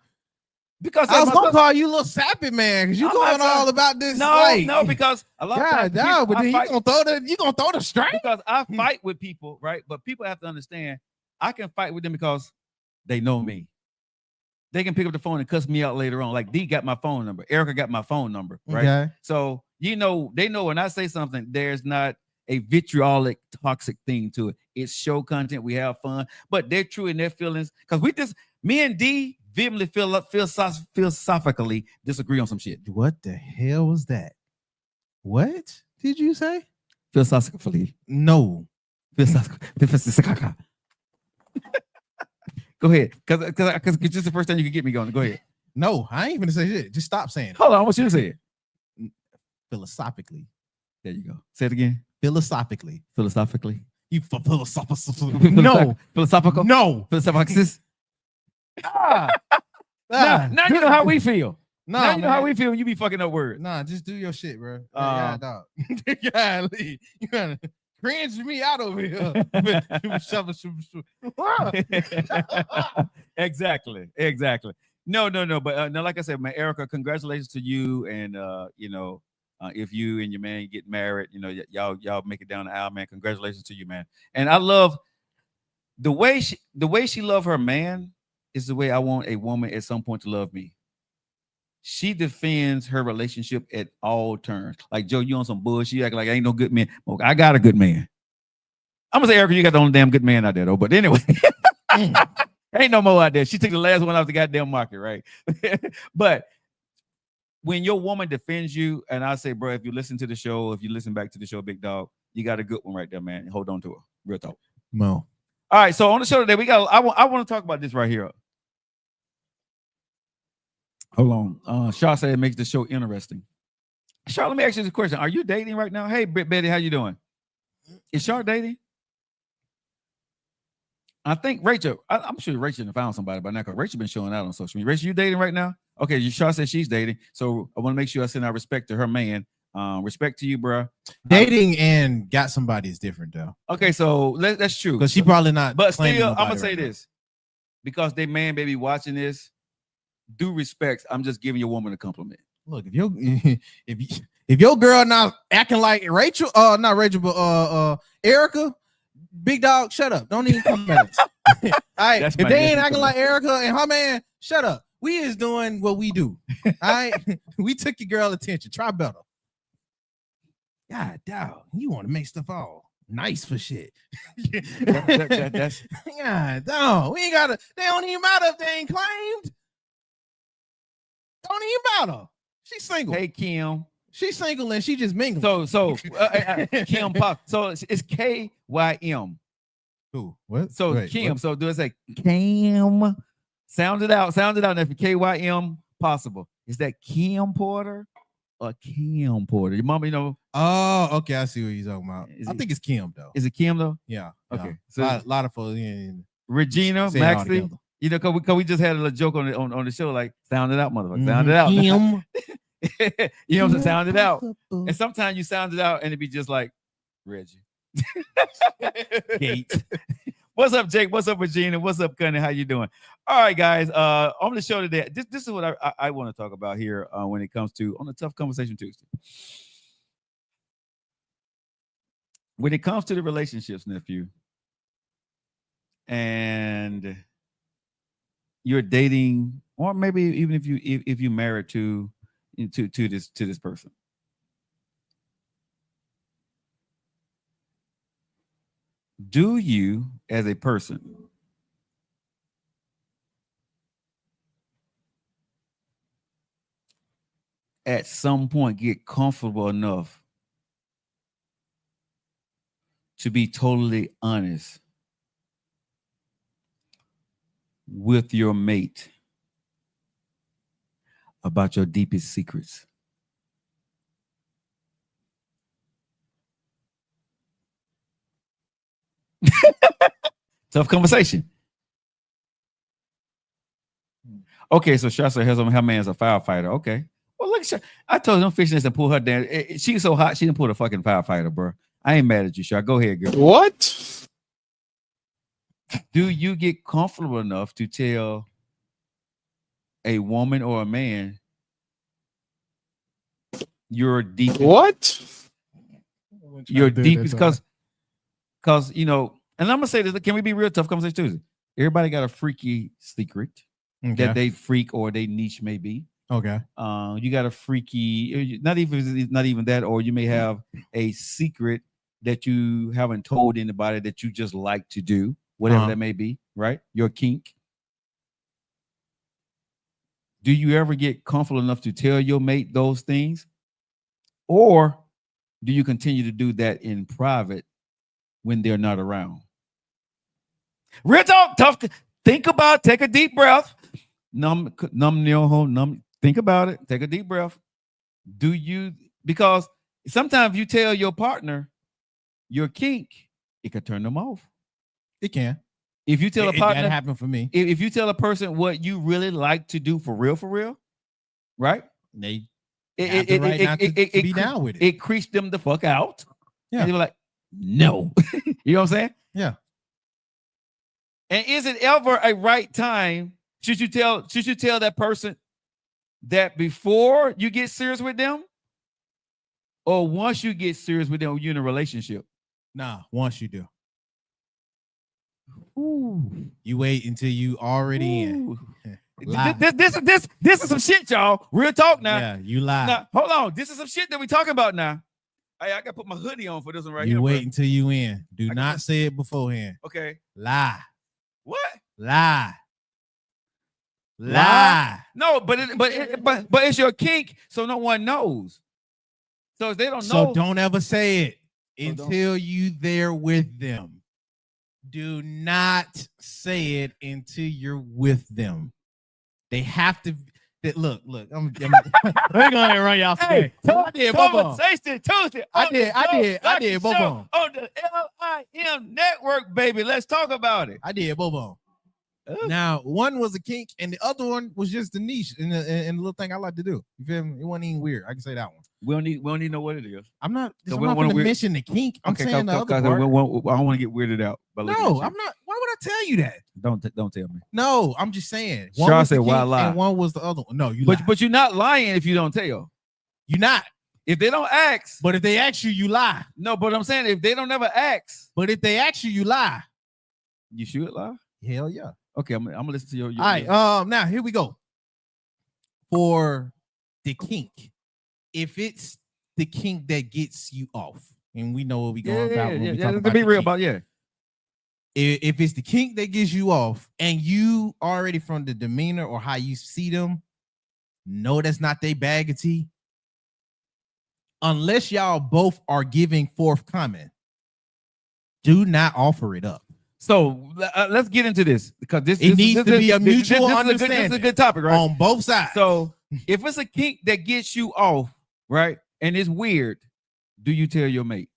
Because I was gonna call you little sappy man, because you I'm going not all about this. No, because a lot of times dog, but then I you gonna throw the straight? Because I fight with people, right? But people have to understand, I can fight with them because they know me. They can pick up the phone and cuss me out later on. Like D got my phone number, Erica got my phone number, right? Okay. So they know when I say something, there's not a vitriolic, toxic thing to it. It's show content. We have fun, but they're true in their feelings. Because me and D vehemently philosophically disagree on some shit. What the hell was that? What did you say? Philosophically. No. Philosophically. Go ahead, because this is the first time you can get me going. Go ahead. No, I ain't gonna say shit. Just stop saying it. Hold on, I want you to say it. Philosophically. There you go. Say it again. Philosophically. You philosophical. No. Philosophical. No. Philosophical. Now you know how we feel. Now you know how we feel when you be fucking up words. Nah, just do your shit, bro. Yeah, dog. Golly, you gotta cringe me out over here. Exactly. No. But no, like I said, man, Erica, congratulations to you. And if you and your man get married, y'all make it down the aisle, man. Congratulations to you, man. And I love the way she loved her man is the way I want a woman at some point to love me. She defends her relationship at all turns. Like, Joe, you on some bullshit. You act like I ain't no good man. Okay, I got a good man. I'm gonna say, Erica, you got the only damn good man out there, though. But anyway, ain't no more out there. She took the last one off the goddamn market, right? But when your woman defends you, and I say, bro, if you listen to the show, if you listen back to the show, Big Dog, you got a good one right there, man. Hold on to her. Real talk. Mo. All right, so on the show today, I want to talk about this right here. Hold on. Shaw said it makes the show interesting. Shaw, let me ask you this question. Are you dating right now? Hey, Betty, how you doing? Is Shaw dating? I think Rachel, I'm sure Rachel found somebody by now, because Rachel been showing out on social media. Rachel, you dating right now? Okay, Shaw said she's dating. So I want to make sure I send our respect to her man. Respect to you, bro. Dating and got somebody is different, though. Okay, so that's true. Because she probably not. But still, I'm going to say this. Because they man baby watching this, due respects, I'm just giving your woman a compliment. Look, if your girl not acting like Rachel, not Rachel, but Erica, Big Dog, shut up. Don't even come at us. All right. If they ain't acting like Erica and her man, shut up. We is doing what we do. All right. We took your girl attention. Try better. God, dog, you want to make stuff all nice for shit. That's yeah, dog. We ain't gotta. They don't even matter if they ain't claimed. Don't even matter. She's single. Hey, Kim. She's single and she just mingling. So Kim Pop. So it's K-Y-M. Who? What? So Wait, Kim. what? So do it say Kim? Sound it out. Now for K-Y-M possible. Is that Kim Porter or Kim Porter? Your mama, Oh, okay. I see what you're talking about. I think it's Kim though. Is it Kim though? Yeah. Okay. So a lot of folks. Yeah, Regina, say it all Maxie. together. Cause we just had a little joke on the show, like sound it out, motherfucker. Sound it out. Kim. You know what I'm saying? Sound it out. And sometimes you sound it out and it be just like Reggie. Gate. What's up, Jake? What's up, Regina? What's up, Cunny? How you doing? All right, guys. On the show today, this is what I want to talk about here when it comes to on the Tough Conversation Tuesday. When it comes to the relationships, nephew, and you're dating, or maybe even if you married to this person. Do you, as a person, at some point get comfortable enough to be totally honest with your mate about your deepest secrets? Tough conversation. Okay, so Shasta has her man's a firefighter. Okay. I told them fishnets to pull her down. She's so hot, she didn't pull a fucking firefighter, bro. I ain't mad at you, Shaw. Go ahead, girl. What? Do you get comfortable enough to tell a woman or a man your deepest? What? Your deepest, because you know, and I'm gonna say this. Can we be real tough conversation Tuesday? Everybody got a freaky secret that they freak or they niche may be. Okay. You got a freaky, not even that, or you may have a secret that you haven't told anybody that you just like to do, whatever that may be, right? Your kink. Do you ever get comfortable enough to tell your mate those things? Or do you continue to do that in private when they're not around? Real talk, tough. Think about it. Take a deep breath. Think about it. Take a deep breath. Do you, because sometimes you tell your partner your kink, it could turn them off. It can. If you tell a partner, that happened for me. If you tell a person what you really like to do for real, right? They have the right not to be down with it. It creeps them the fuck out. Yeah. And they're like, no. You know what I'm saying? Yeah. And is it ever a right time? Should you tell that person that before you get serious with them? Or once you get serious with them, you're in a relationship? Nah, once you do. Ooh. You wait until you already in. This is some shit, y'all. Real talk now. Yeah, you lie. Now, hold on. This is some shit that we talking about now. Hey, I gotta put my hoodie on for this one right here. You wait until you in. Do not say it beforehand. Okay. Lie. What? Lie. No, but it's your kink, so no one knows. So if they don't know, So don't ever say it until you there with them. Do not say it until you're with them. They have to. Look. I'm we're gonna run y'all. Hey, I did both of them. Conversation Tuesday. I did both of them on the LIM network, baby. Let's talk about it. I did both of them. Now, one was a kink, and the other one was just the niche and the little thing I like to do. You feel me? It wasn't even weird. I can say that one. We don't need to know what it is. I'm not So going to mention the kink. I'm saying the other part. I don't want to get weirded out. No, I'm not. Why would I tell you that? Don't tell me. No, I'm just saying. One was said, the "Why kink lie?" And one was the other one. No, you. But you're not lying if you don't tell. You're not. If they don't ask. But if they ask you, you lie. No, but I'm saying if they don't ever ask. But if they ask you, you lie. You should lie. Hell yeah. Okay, I'm gonna listen to your. All right. Now here we go. For the kink, if it's the kink that gets you off, and we know what we going about. When we talk about be real kink. about If it's the kink that gets you off, and you already from the demeanor or how you see them, know that's not their bag of tea. Unless y'all both are giving forthcoming, do not offer it up. So let's get into this because this needs to be a mutual understanding. This is a good topic, right? On both sides. So if it's a kink that gets you off, right, and it's weird, do you tell your mate?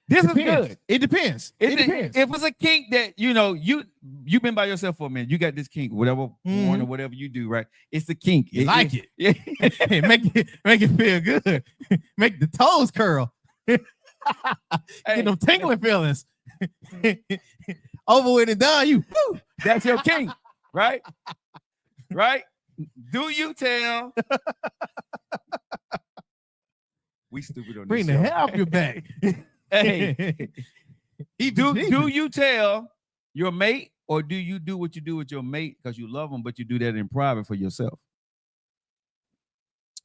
This is good. It depends. It depends. If it's a kink that you've been by yourself for a minute, you got this kink, whatever porn or whatever you do, right? It's the kink. You like it. Yeah. make it feel good. Make the toes curl. Get them tingling feelings. Over with and done. You. Woo. That's your kink, right? Right? Do you tell? We stupid on this. Bring the show. hair off your back. Hey, do you tell your mate, or do you do what you do with your mate because you love them, but you do that in private for yourself?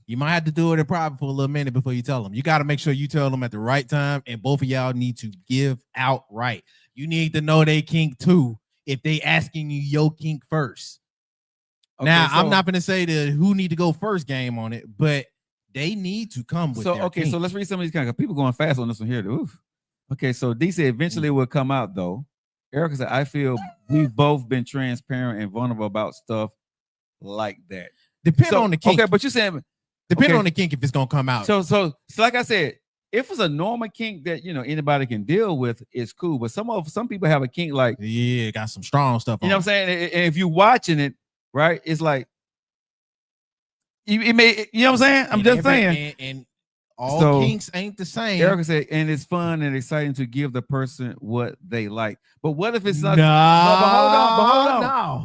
You might have to do it in private for a little minute before you tell them. You got to make sure you tell them at the right time, and both of y'all need to give out right. You need to know they kink too if they asking you your kink first. Okay, now, I'm not going to say the who need to go first game on it, but they need to come with their kink. So let's read some of these kind of people going fast on this one here. Oof. Okay, so D said eventually it will come out though. Erica said, I feel we've both been transparent and vulnerable about stuff like that. Depend on the kink. Okay, but you're saying depending on the kink if it's gonna come out. So like I said, if it's a normal kink that anybody can deal with, it's cool. But some people have a kink like got some strong stuff. You know what I'm saying? And if you're watching it, right, it's like it may, you know what I'm saying? I'm just saying. And all kinks ain't the same. Erica said, and it's fun and exciting to give the person what they like. But what if it's not? No,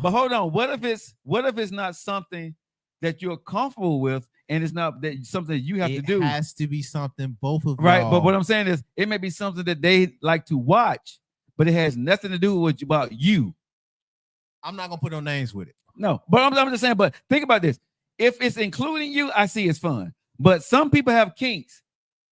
But hold on. What if it's not something that you're comfortable with, and it's not that something you have to do? It has to be something both of right. y'all. But what I'm saying is, it may be something that they like to watch, but it has nothing to do with about you. I'm not gonna put no names with it. No, but I'm just saying. But think about this: if it's including you, I see it's fun. But some people have kinks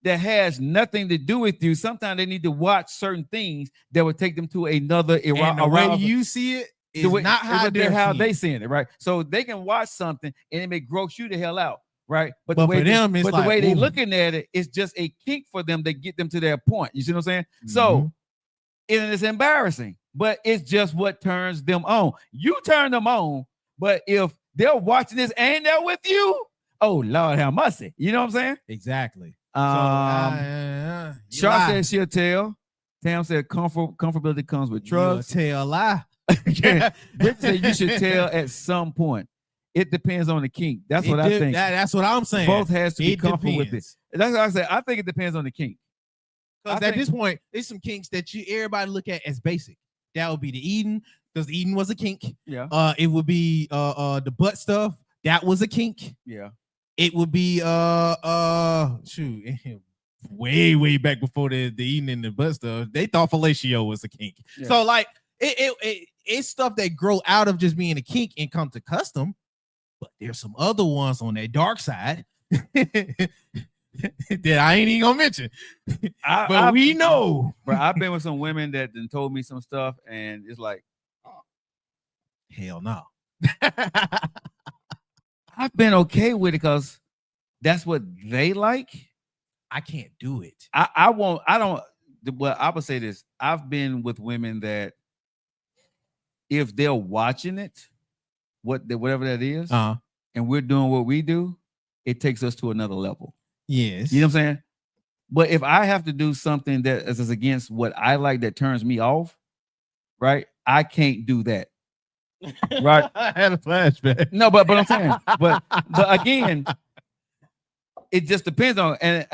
that has nothing to do with you. Sometimes they need to watch certain things that would take them to another And the way you see it is not how they seeing it, right? So they can watch something and it may gross you the hell out, right? But for them, it's the like, way they ooh. looking at it, it's just a kink for them to get them to their point. You see what I'm saying? So it's embarrassing, but it's just what turns them on. You turn them on, but if they're watching this and they're with you, oh Lord have mercy. You know what I'm saying? Exactly. Char said she'll tell. Tam said comfortability comes with trust. Tell a lie. Rich said you should tell at some point. It depends on the kink. That's what I think. That's what I'm saying. Both has to be comfortable with it. depends. That's what I said. I think it depends on the kink. Because at this point, there's some kinks that everybody look at as basic. That would be the eating, because eating was a kink. Yeah. It would be the butt stuff. That was a kink. Yeah. It would be way back before the eating and the butt stuff. They thought fellatio was a kink. Yeah. So like it's stuff that grow out of just being a kink and come to custom. But there's some other ones on that dark side that I ain't even gonna mention. But we know. Bro, I've been with some women that then told me some stuff, and it's like, hell no. I've been okay with it because that's what they like. I can't do it. I would say this. I've been with women that if they're watching it, whatever that is, and we're doing what we do, it takes us to another level. Yes. You know what I'm saying? But if I have to do something that is against what I like that turns me off, right? I can't do that. Right? I had a flashback. No, but I'm saying, but again, it just depends on and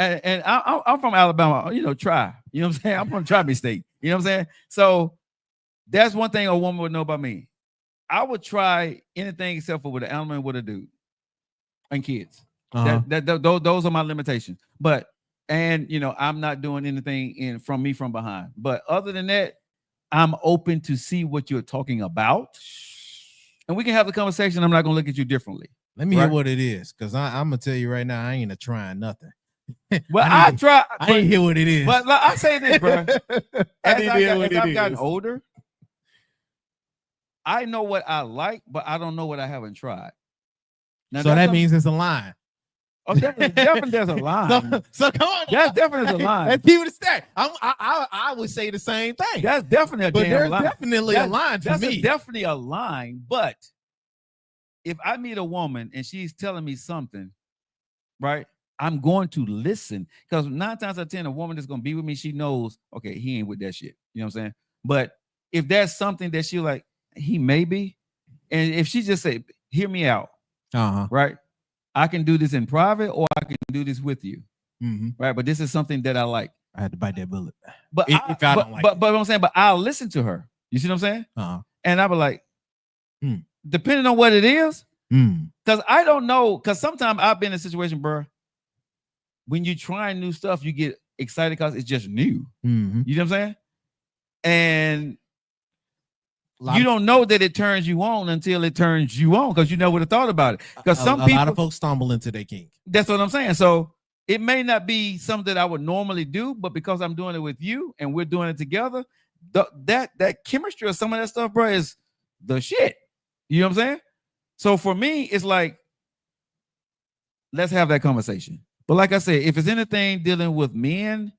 I'm from Alabama, try. You know what I'm saying? I'm from Tri State. You know what I'm saying? So that's one thing a woman would know about me. I would try anything except for with an animal and with a dude and kids. Those are my limitations. But I'm not doing anything from behind. But other than that, I'm open to see what you're talking about, and we can have the conversation. I'm not gonna look at you differently. Let me hear what it is, because I'm gonna tell you right now, I ain't trying nothing. Well, I didn't hear what it is. But I say this, bro. As I've gotten older, I know what I like, but I don't know what I haven't tried. Now, so that means it's a line. Oh, definitely there's a line. So come on. That's definitely a line. Let's keep it a stack. I would say the same thing. That's definitely a but damn there's line. Definitely a line for me. Definitely a line. But if I meet a woman and she's telling me something, right, I'm going to listen, because 9 times out of 10, a woman that's going to be with me, she knows, okay, he ain't with that shit. You know what I'm saying? But if there's something that she like, he may be, and if she just say, hear me out, right? I can do this in private, or I can do this with you, right? But this is something that I like. I had to bite that bullet. But if I don't like it. But I'm saying, but I'll listen to her. You see what I'm saying? And I'll be like, depending on what it is, because I don't know. Because sometimes I've been in a situation, bro, when you try new stuff, you get excited because it's just new. You know what I'm saying? And you don't know that it turns you on until it turns you on, because you never would have thought about it. Because a lot of folks stumble into their kink. That's what I'm saying. So it may not be something that I would normally do, but because I'm doing it with you and we're doing it together, that chemistry or some of that stuff, bro, is the shit. You know what I'm saying? So for me, it's like, let's have that conversation. But like I said, if it's anything dealing with men,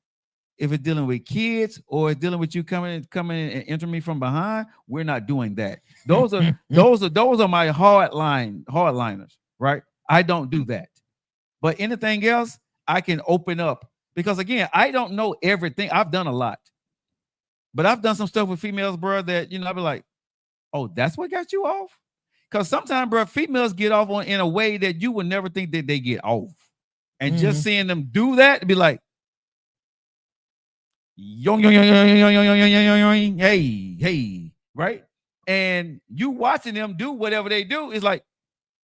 if it's dealing with kids, or it's dealing with you coming and entering me from behind, we're not doing that. Those are my hardliners, right? I don't do that. But anything else, I can open up, because again, I don't know everything. I've done a lot, but I've done some stuff with females, bro, that I'll be like, oh, that's what got you off. Because sometimes, bro, females get off on in a way that you would never think that they get off. And just seeing them do that, to be like, hey, right? And you watching them do whatever they do is like,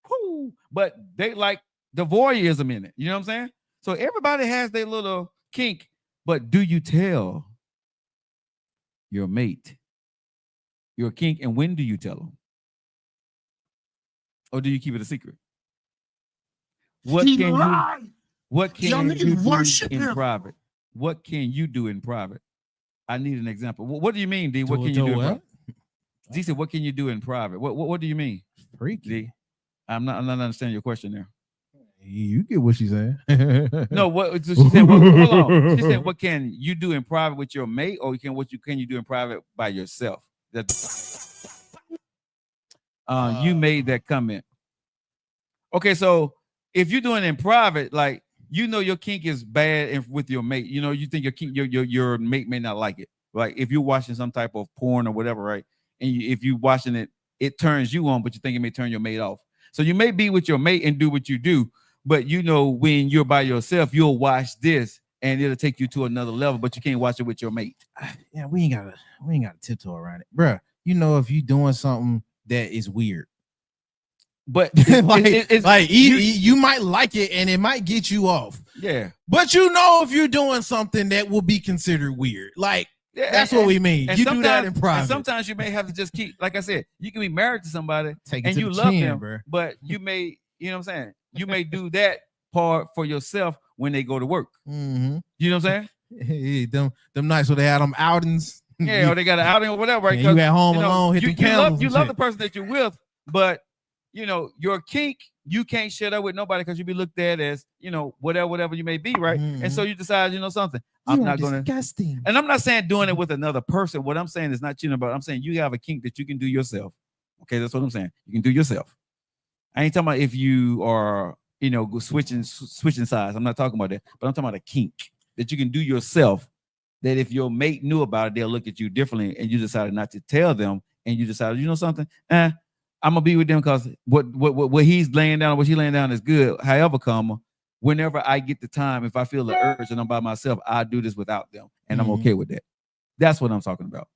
whoo, but they like the voyeurism in it. You know what I'm saying? So everybody has their little kink, but do you tell your mate your kink, and when do you tell them? Or do you keep it a secret? What can you do in private? What can you do in private? I need an example. What do you mean, D? What can you do in private? D said, what can you do in private? What do you mean? Freaky. D? I'm not understanding your question there. You get what she's saying. No, what she said, hold on. She said, what can you do in private with your mate, or what can you do in private by yourself? You made that comment. Okay, so if you're doing it in private, like you know your kink is bad with your mate, you know, you think your mate may not like it. Like if you're watching some type of porn or whatever, right? And if you're watching it, it turns you on, but you think it may turn your mate off. So you may be with your mate and do what you do, but you know when you're by yourself, you'll watch this and it'll take you to another level, but you can't watch it with your mate. Yeah, we ain't gotta tiptoe around it, bruh. You know if you doing something that is weird, but you might like it and it might get you off. Yeah, but you know if you're doing something that will be considered weird, like that's what we mean. You do that in private. Sometimes you may have to just keep, like I said, you can be married to somebody and you love them, bro. But you may, you know what I'm saying? You may do that part for yourself when they go to work. Mm-hmm. You know what I'm saying? Hey, them nights where they had them outings. Yeah, or they got an outing or whatever, right? You at home alone, hit the candles. You love the person that you're with, but you know, your kink, you can't share that with nobody because you be looked at as, you know, whatever you may be, right? Mm-hmm. And so you decide, you know, something. I'm not gonna. Disgusting. And I'm not saying doing it with another person. What I'm saying is not cheating about. I'm saying you have a kink that you can do yourself. Okay, that's what I'm saying. You can do yourself. I ain't talking about if you are, you know, switching sides. I'm not talking about that. But I'm talking about a kink that you can do yourself. That if your mate knew about it, they'll look at you differently, and you decided not to tell them, and you decided, you know something, I'm gonna be with them because what he's laying down, what she's laying down is good. However, whenever I get the time, if I feel the urge and I'm by myself, I do this without them, and I'm okay with that. That's what I'm talking about.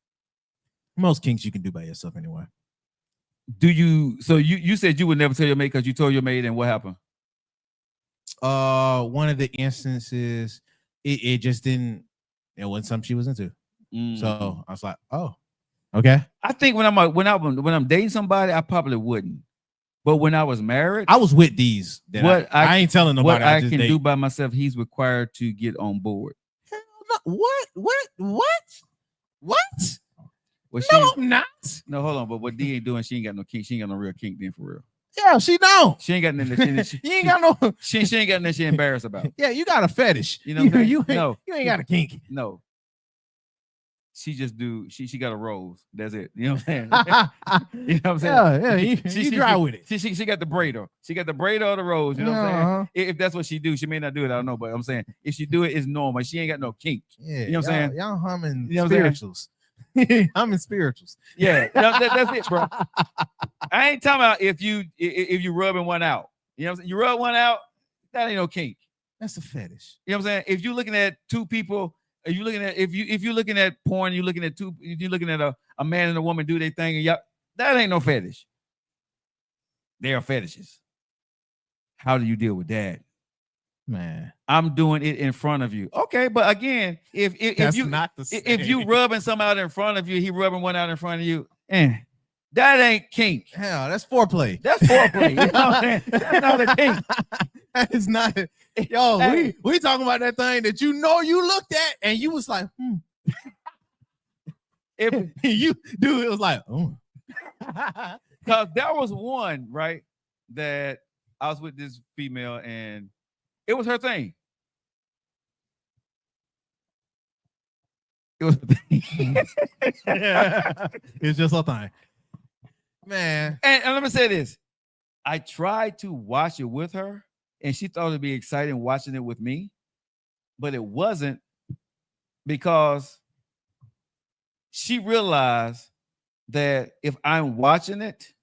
Most kinks you can do by yourself anyway. Do you? So you said you would never tell your mate because you told your mate, and what happened? One of the instances, it just didn't. It wasn't something she was into. So I was like, oh, okay. I think when I'm dating somebody, I probably wouldn't. But when I was married, I was with these. I ain't telling nobody. What I can do by myself, he's required to get on board. Hell no. What? Well, no, I'm not. No, hold on. But what D ain't doing, she ain't got no kink. She ain't got no real kink then for real. Yeah, she don't. She ain't got nothing that you ain't got no. She ain't got nothing she embarrassed about. Yeah, you got a fetish. You know what I'm saying? You ain't got a kink. No. She just do. She got a rose. That's it. You know what I'm saying? You know what I'm saying? Yeah. You dry with it. She got the braider. She got the braider of the rose. You know what I'm saying? If that's what she do, she may not do it. I don't know, but I'm saying if she do it, it's normal. She ain't got no kink. Yeah. You know what I'm saying? Y'all humming you know spirituals. I'm in spirituals. Yeah, that's it, bro. I ain't talking about if you rubbing one out. You know what I'm saying? You rub one out, that ain't no kink. That's a fetish. You know what I'm saying? If you're looking at two people, if you're looking at porn, you're looking at a man and a woman do their thing, and that ain't no fetish. They are fetishes. How do you deal with that? Man, I'm doing it in front of you. Okay, but again, if you rubbing some out in front of you, he rubbing one out in front of you, that ain't kink. Hell, that's foreplay. That's foreplay. You know what I'm saying? That's not a kink. That is not. Yo, hey. we talking about that thing that you know you looked at and you was like, If you do, it was like, oh. Because there was one, right, that I was with this female and it was her thing. It was her thing. It's just her thing. Man. And let me say this. I tried to watch it with her, and she thought it'd be exciting watching it with me, but it wasn't because she realized that if I'm watching it,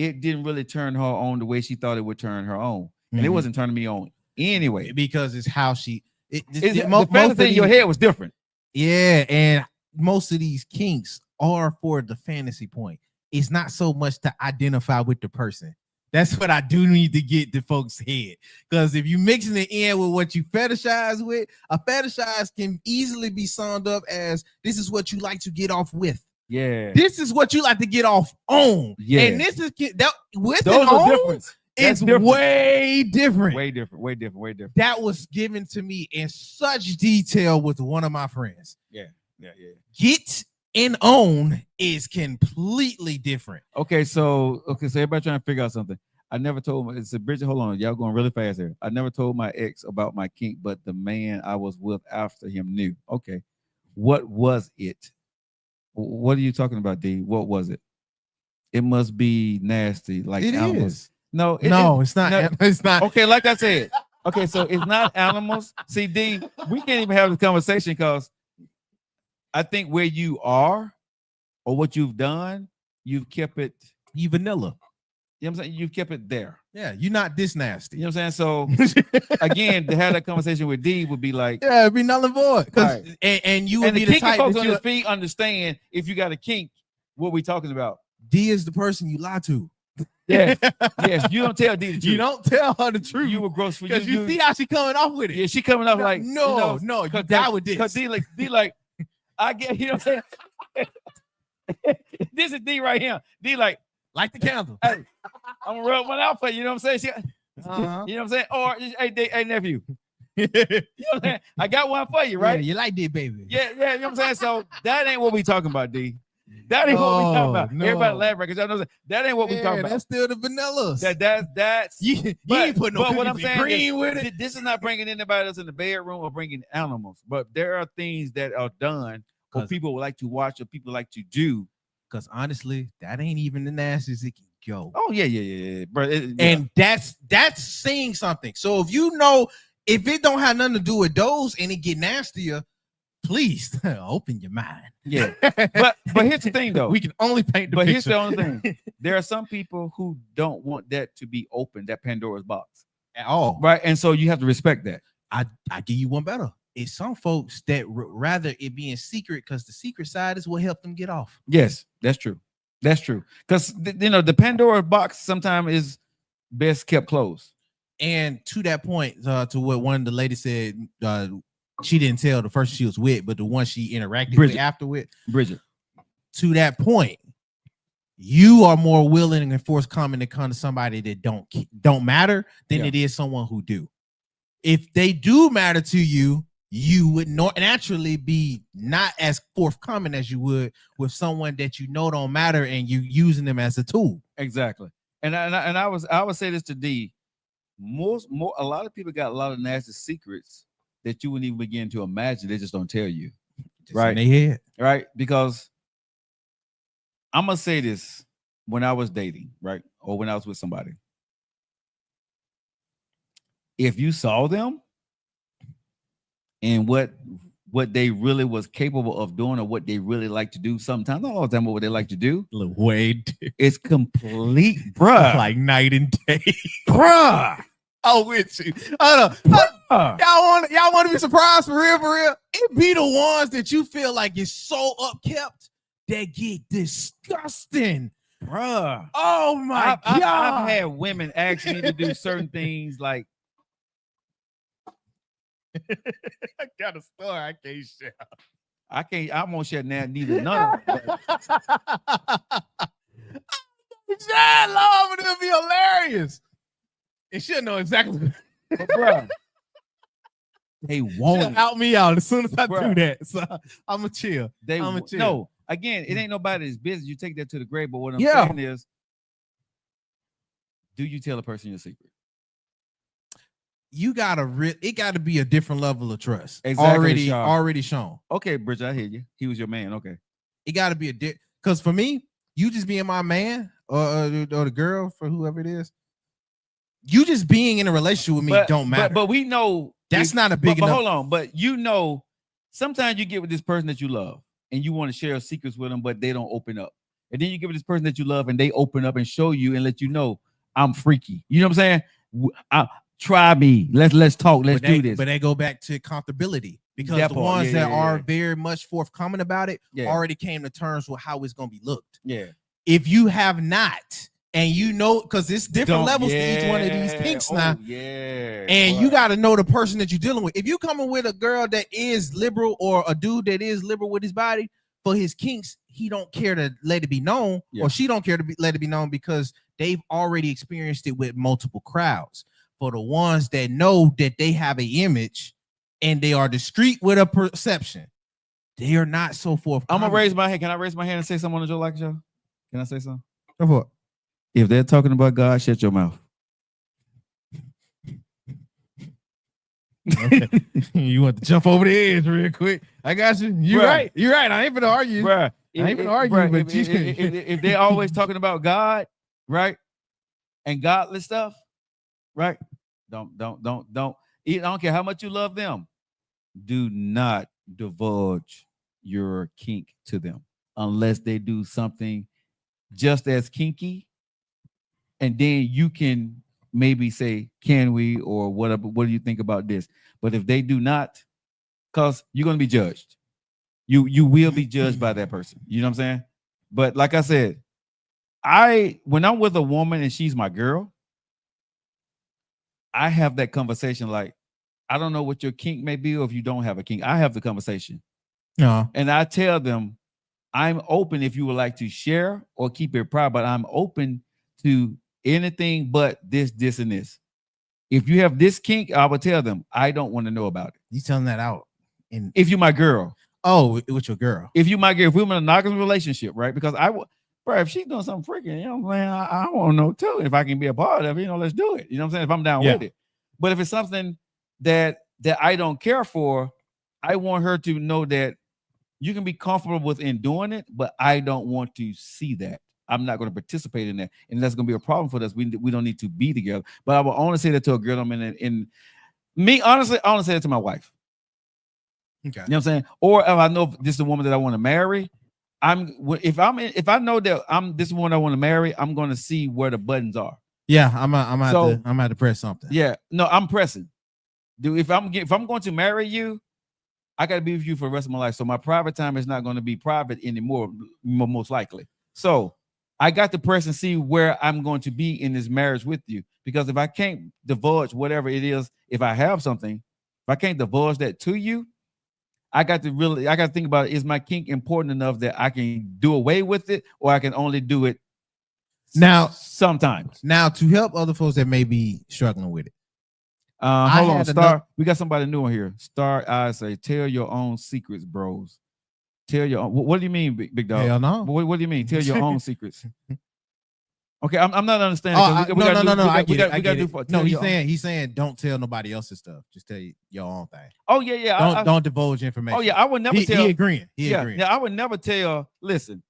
it didn't really turn her on the way she thought it would turn her on, and it Mhm. wasn't turning me on anyway. because it's how she. The most fantasy of in your these- head was different. Yeah, and most of these kinks are for the fantasy point. It's not so much to identify with the person. That's what I do need to get to folks' head. Because if you mixing it in with what you fetishize with, a fetishize can easily be summed up as this is what you like to get off with. Yeah, This is what you like to get off on. Yeah. And this is that with those and are on, different. it's different. way different. Way different. Way different. Way different. That was given to me in such detail with one of my friends. Yeah. Get and own is completely different. Okay, so everybody trying to figure out something. I never told my it's a Bridget. Hold on, y'all going really fast here. I never told my ex about my kink, but the man I was with after him knew. Okay, what was it? What are you talking about, D? What was it? It must be nasty, like It animals. is. No, It's not. no. It's not. Okay, like I said. Okay, so it's not animals. See, D, we can't even have this conversation because I think where you are or what you've done, you've kept it. You vanilla. You know what I'm saying? You've kept it there. Yeah, you're not this nasty. You know what I'm saying? So again, to have that conversation with D would be like, Yeah, it'd be null and void. Because Right. and you would and be the the kinky type folks that on you the feet understand if you got a kink, what we talking about. D is the person you lie to. Yes, yes. You don't tell D the truth. You don't tell her the truth. You were gross for Because you see how she coming off with it. Yeah, she coming off like no, you die with this. Because D like I get, you know what I'm saying? This is D right here. D like the candle. Hey, I'm gonna rub one out for you. You know what I'm saying? She, Uh-huh. You know what I'm saying? Or hey nephew. You know what I'm saying? I got one for you, right? Yeah, you like that, baby. Yeah, you know what I'm saying? So that ain't what we talking about, D. That ain't what we talking about. No. Everybody laugh because y'all know that ain't what we talking about. That's still the vanillas. That's you but, ain't putting no but what I'm cookies and saying cream is, with it. this is not bringing anybody else in the bedroom or bringing animals, but there are things that are done or people would like to watch or people like to do. Because honestly, that ain't even the nastiest it can go. Oh yeah, bro. And that's saying something. So if you know, if it don't have nothing to do with those and it get nastier, please open your mind. Yeah, but here's the thing though. We can only paint the But picture. here's the only thing. There are some people who don't want that to be open, that Pandora's box at all. Right, and so you have to respect that. I give you one better. It's some folks that rather it be in secret because the secret side is what helped them get off. Yes, that's true. That's true. Because you know the Pandora's box sometimes is best kept closed. And to that point, to what one of the ladies said, she didn't tell the person she was with, but the one she interacted Bridget. with afterward. Bridget. To that point, you are more willing and forthcoming to come to somebody that don't matter than it is someone who do. If they do matter to you, you would naturally be not as forthcoming as you would with someone that you know don't matter and you using them as a tool. Exactly. And I would say this to D. A lot of people got a lot of nasty secrets that you wouldn't even begin to imagine. They just don't tell you. Just in their head. Right? Because I'm gonna say this when I was dating, right? Or when I was with somebody. If you saw them and what they really was capable of doing or what they really like to do, sometimes not all the time, but what they like to do, it's complete, bruh. Like night and day. Bruh. Oh, with you. Hold on. Y'all want to be surprised for real? It be the ones that you feel like is so upkept that get disgusting. Bruh. Oh my God. I've had women ask me to do certain things like I got a story I can't share. I won't share neither none of them. Yeah, Lord, it'll be hilarious. And she'll know exactly. But bruh, they She'll won't out me out as soon as I Bruh. do that. So I'm a chill. I'm a chill. No, again, it ain't nobody's business. You take that to the grave. But what I'm Yeah. saying is, do you tell a person your secret? You gotta it gotta be a different level of trust. Exactly, Sean. Already shown. Okay, Bridget, I hear you. He was your man. Okay. It gotta be because for me, you just being my man or the girl for whoever it is, you just being in a relationship with me don't matter. But we know that's not a big but enough. hold on, but you know, sometimes you get with this person that you love and you want to share secrets with them, but they don't open up. and then you give it this person that you love, and they open up and show you and let you know I'm freaky. You know what I'm saying? Try me. Let's talk. Let's do this. But they go back to comfortability because That the part, ones yeah, that yeah, are yeah. very much forthcoming about it Yeah. already came to terms with how it's gonna be looked. Yeah. If you have not, and you know, because it's different Don't- levels to each one of these yeah. kinks Oh, now. Yeah. And you Right. got to know the person that you're dealing with. If you coming with a girl that is liberal or a dude that is liberal with his body for his kinks, he don't care to let it be known, Yeah. or she don't care to let it be known because they've already experienced it with multiple crowds. For the ones that know that they have an image and they are discreet with a perception, they are not so forthcoming. I'm gonna raise my hand. Can I raise my hand and say something on the Joe Like Show? Can I say something? Go for it. If they're talking about God, shut your mouth. Okay. You want to jump over the edge real quick? I got you. You're Bruh. right. You're right. I ain't gonna argue. Bruh, I ain't gonna argue, bruh, but if they're always talking about God, right, and godly stuff, right? Don't. I don't care how much you love them. Do not divulge your kink to them unless they do something just as kinky, and then you can maybe say, "Can we?" or whatever. What do you think about this? But if they do not, because you're gonna be judged. You will be judged by that person. You know what I'm saying? But like I said, when I'm with a woman and she's my girl, I have that conversation. Like, I don't know what your kink may be, or if you don't have a kink, I have the conversation. No. And I tell them, I'm open if you would like to share or keep it private, but I'm open to anything but this, and this. If you have this kink, I would tell them, I don't want to know about it. You telling that out? If you're my girl. Oh, with your girl. If you my girl, if we're in a monogamous relationship, right? Because bro, if she's doing something freaking, you know what I'm saying? I want to know too. If I can be a part of it, let's do it. You know what I'm saying? If I'm down with it. But if it's something that I don't care for, I want her to know that you can be comfortable within doing it, but I don't want to see that. I'm not going to participate in that. And that's going to be a problem for us. We don't need to be together. But I will only say that to a girl I'm in me, honestly, I only say that to my wife. Okay. You know what I'm saying? Or if I know this is the woman that I want to marry, if I know that this one I want to marry, I'm going to see where the buttons are. Yeah, I'm gonna have to press something. Yeah, no, I'm pressing. Dude, if I'm going to marry you, I got to be with you for the rest of my life. So my private time is not going to be private anymore, most likely. So I got to press and see where I'm going to be in this marriage with you. Because if I can't divulge whatever it is, if I have something, if I can't divulge that to you, I got to think about, is my kink important enough that I can do away with it, or I can only do it now sometimes. Now, to help other folks that may be struggling with it. Hold on, Star. We got somebody new on here. Star, I say, tell your own secrets, bros. Tell your own. What do you mean, big dog? Hell no. What do you mean? Tell your own secrets. Okay, I'm not understanding. No. I get it. No, he's saying don't tell nobody else's stuff. Just tell your own thing. Oh yeah. Don't divulge information. Oh yeah, I would never tell. He agreeing. Agreeing. Yeah, I would never tell. Listen,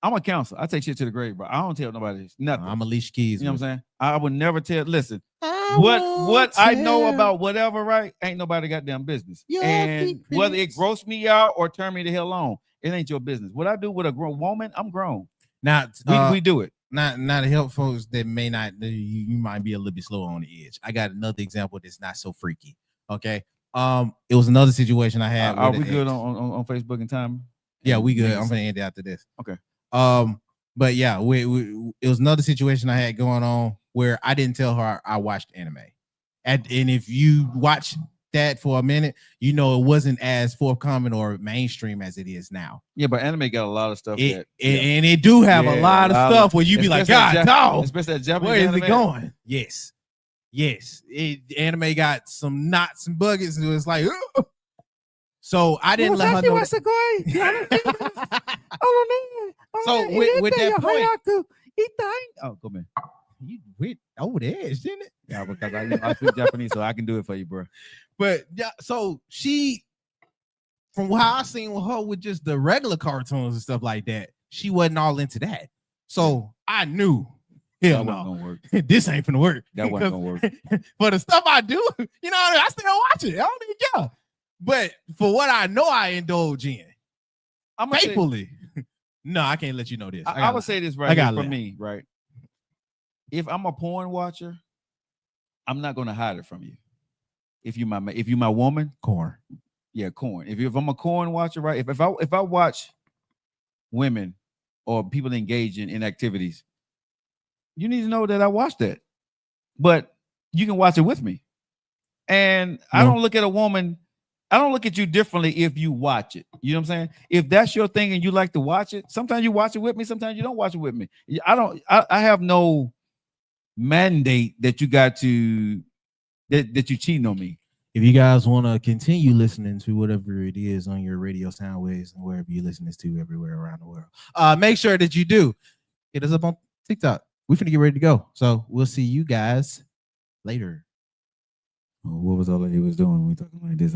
I'm a counselor. I take shit to the grave, bro. I don't tell nobody nothing. I'm a leash keys. You know what I'm saying? I would never tell. Listen, what I know about whatever, right? Ain't nobody goddamn business. And whether it gross me out or turn me the hell on, it ain't your business. What I do with a grown woman, I'm grown. Now we do it. Not to help folks that may not, you might be a little bit slow on the edge. I got another example that's not so freaky. Okay. It was another situation I had. Are we good on Facebook and time? Yeah, we good. I'm gonna end it after this. Okay. But yeah, it was another situation I had going on where I didn't tell her I watched anime. And if you watch that for a minute, it wasn't as forthcoming or mainstream as it is now. Yeah, but anime got a lot of stuff. And it do have a lot of stuff where you be like, God, no, especially that Japanese where is anime. it going? Yes. Anime got some knots and buggets, and it was like, ugh. So I didn't let her know. So with that point, oh, go man. You went over the edge, didn't it? Yeah, because I speak Japanese, so I can do it for you, bro. But yeah, so she, from how I seen with her with just the regular cartoons and stuff like that, she wasn't all into that. So I knew, hell no, gonna work. This ain't gonna work. That wasn't gonna work. For the stuff I do, I still watch it. I don't even care. But for what I know I indulge in, I'm faithfully. No, I can't let you know this. I would say this right I here gotta for laugh. me, right? If I'm a porn watcher, I'm not gonna hide it from you. If you my woman, corn. Yeah, corn. If I'm a corn watcher, right? If I watch women or people engaging in activities, you need to know that I watch that. But you can watch it with me. And I don't look at a woman, I don't look at you differently if you watch it. You know what I'm saying? If that's your thing and you like to watch it, sometimes you watch it with me, sometimes you don't watch it with me. I have no mandate that you got to that you cheating on me. If you guys want to continue listening to whatever it is on your radio sound waves and wherever you listen to everywhere around the world, make sure that you do hit us up on TikTok. We're finna get ready to go. So we'll see you guys later. What was all that he was doing when we talking like this?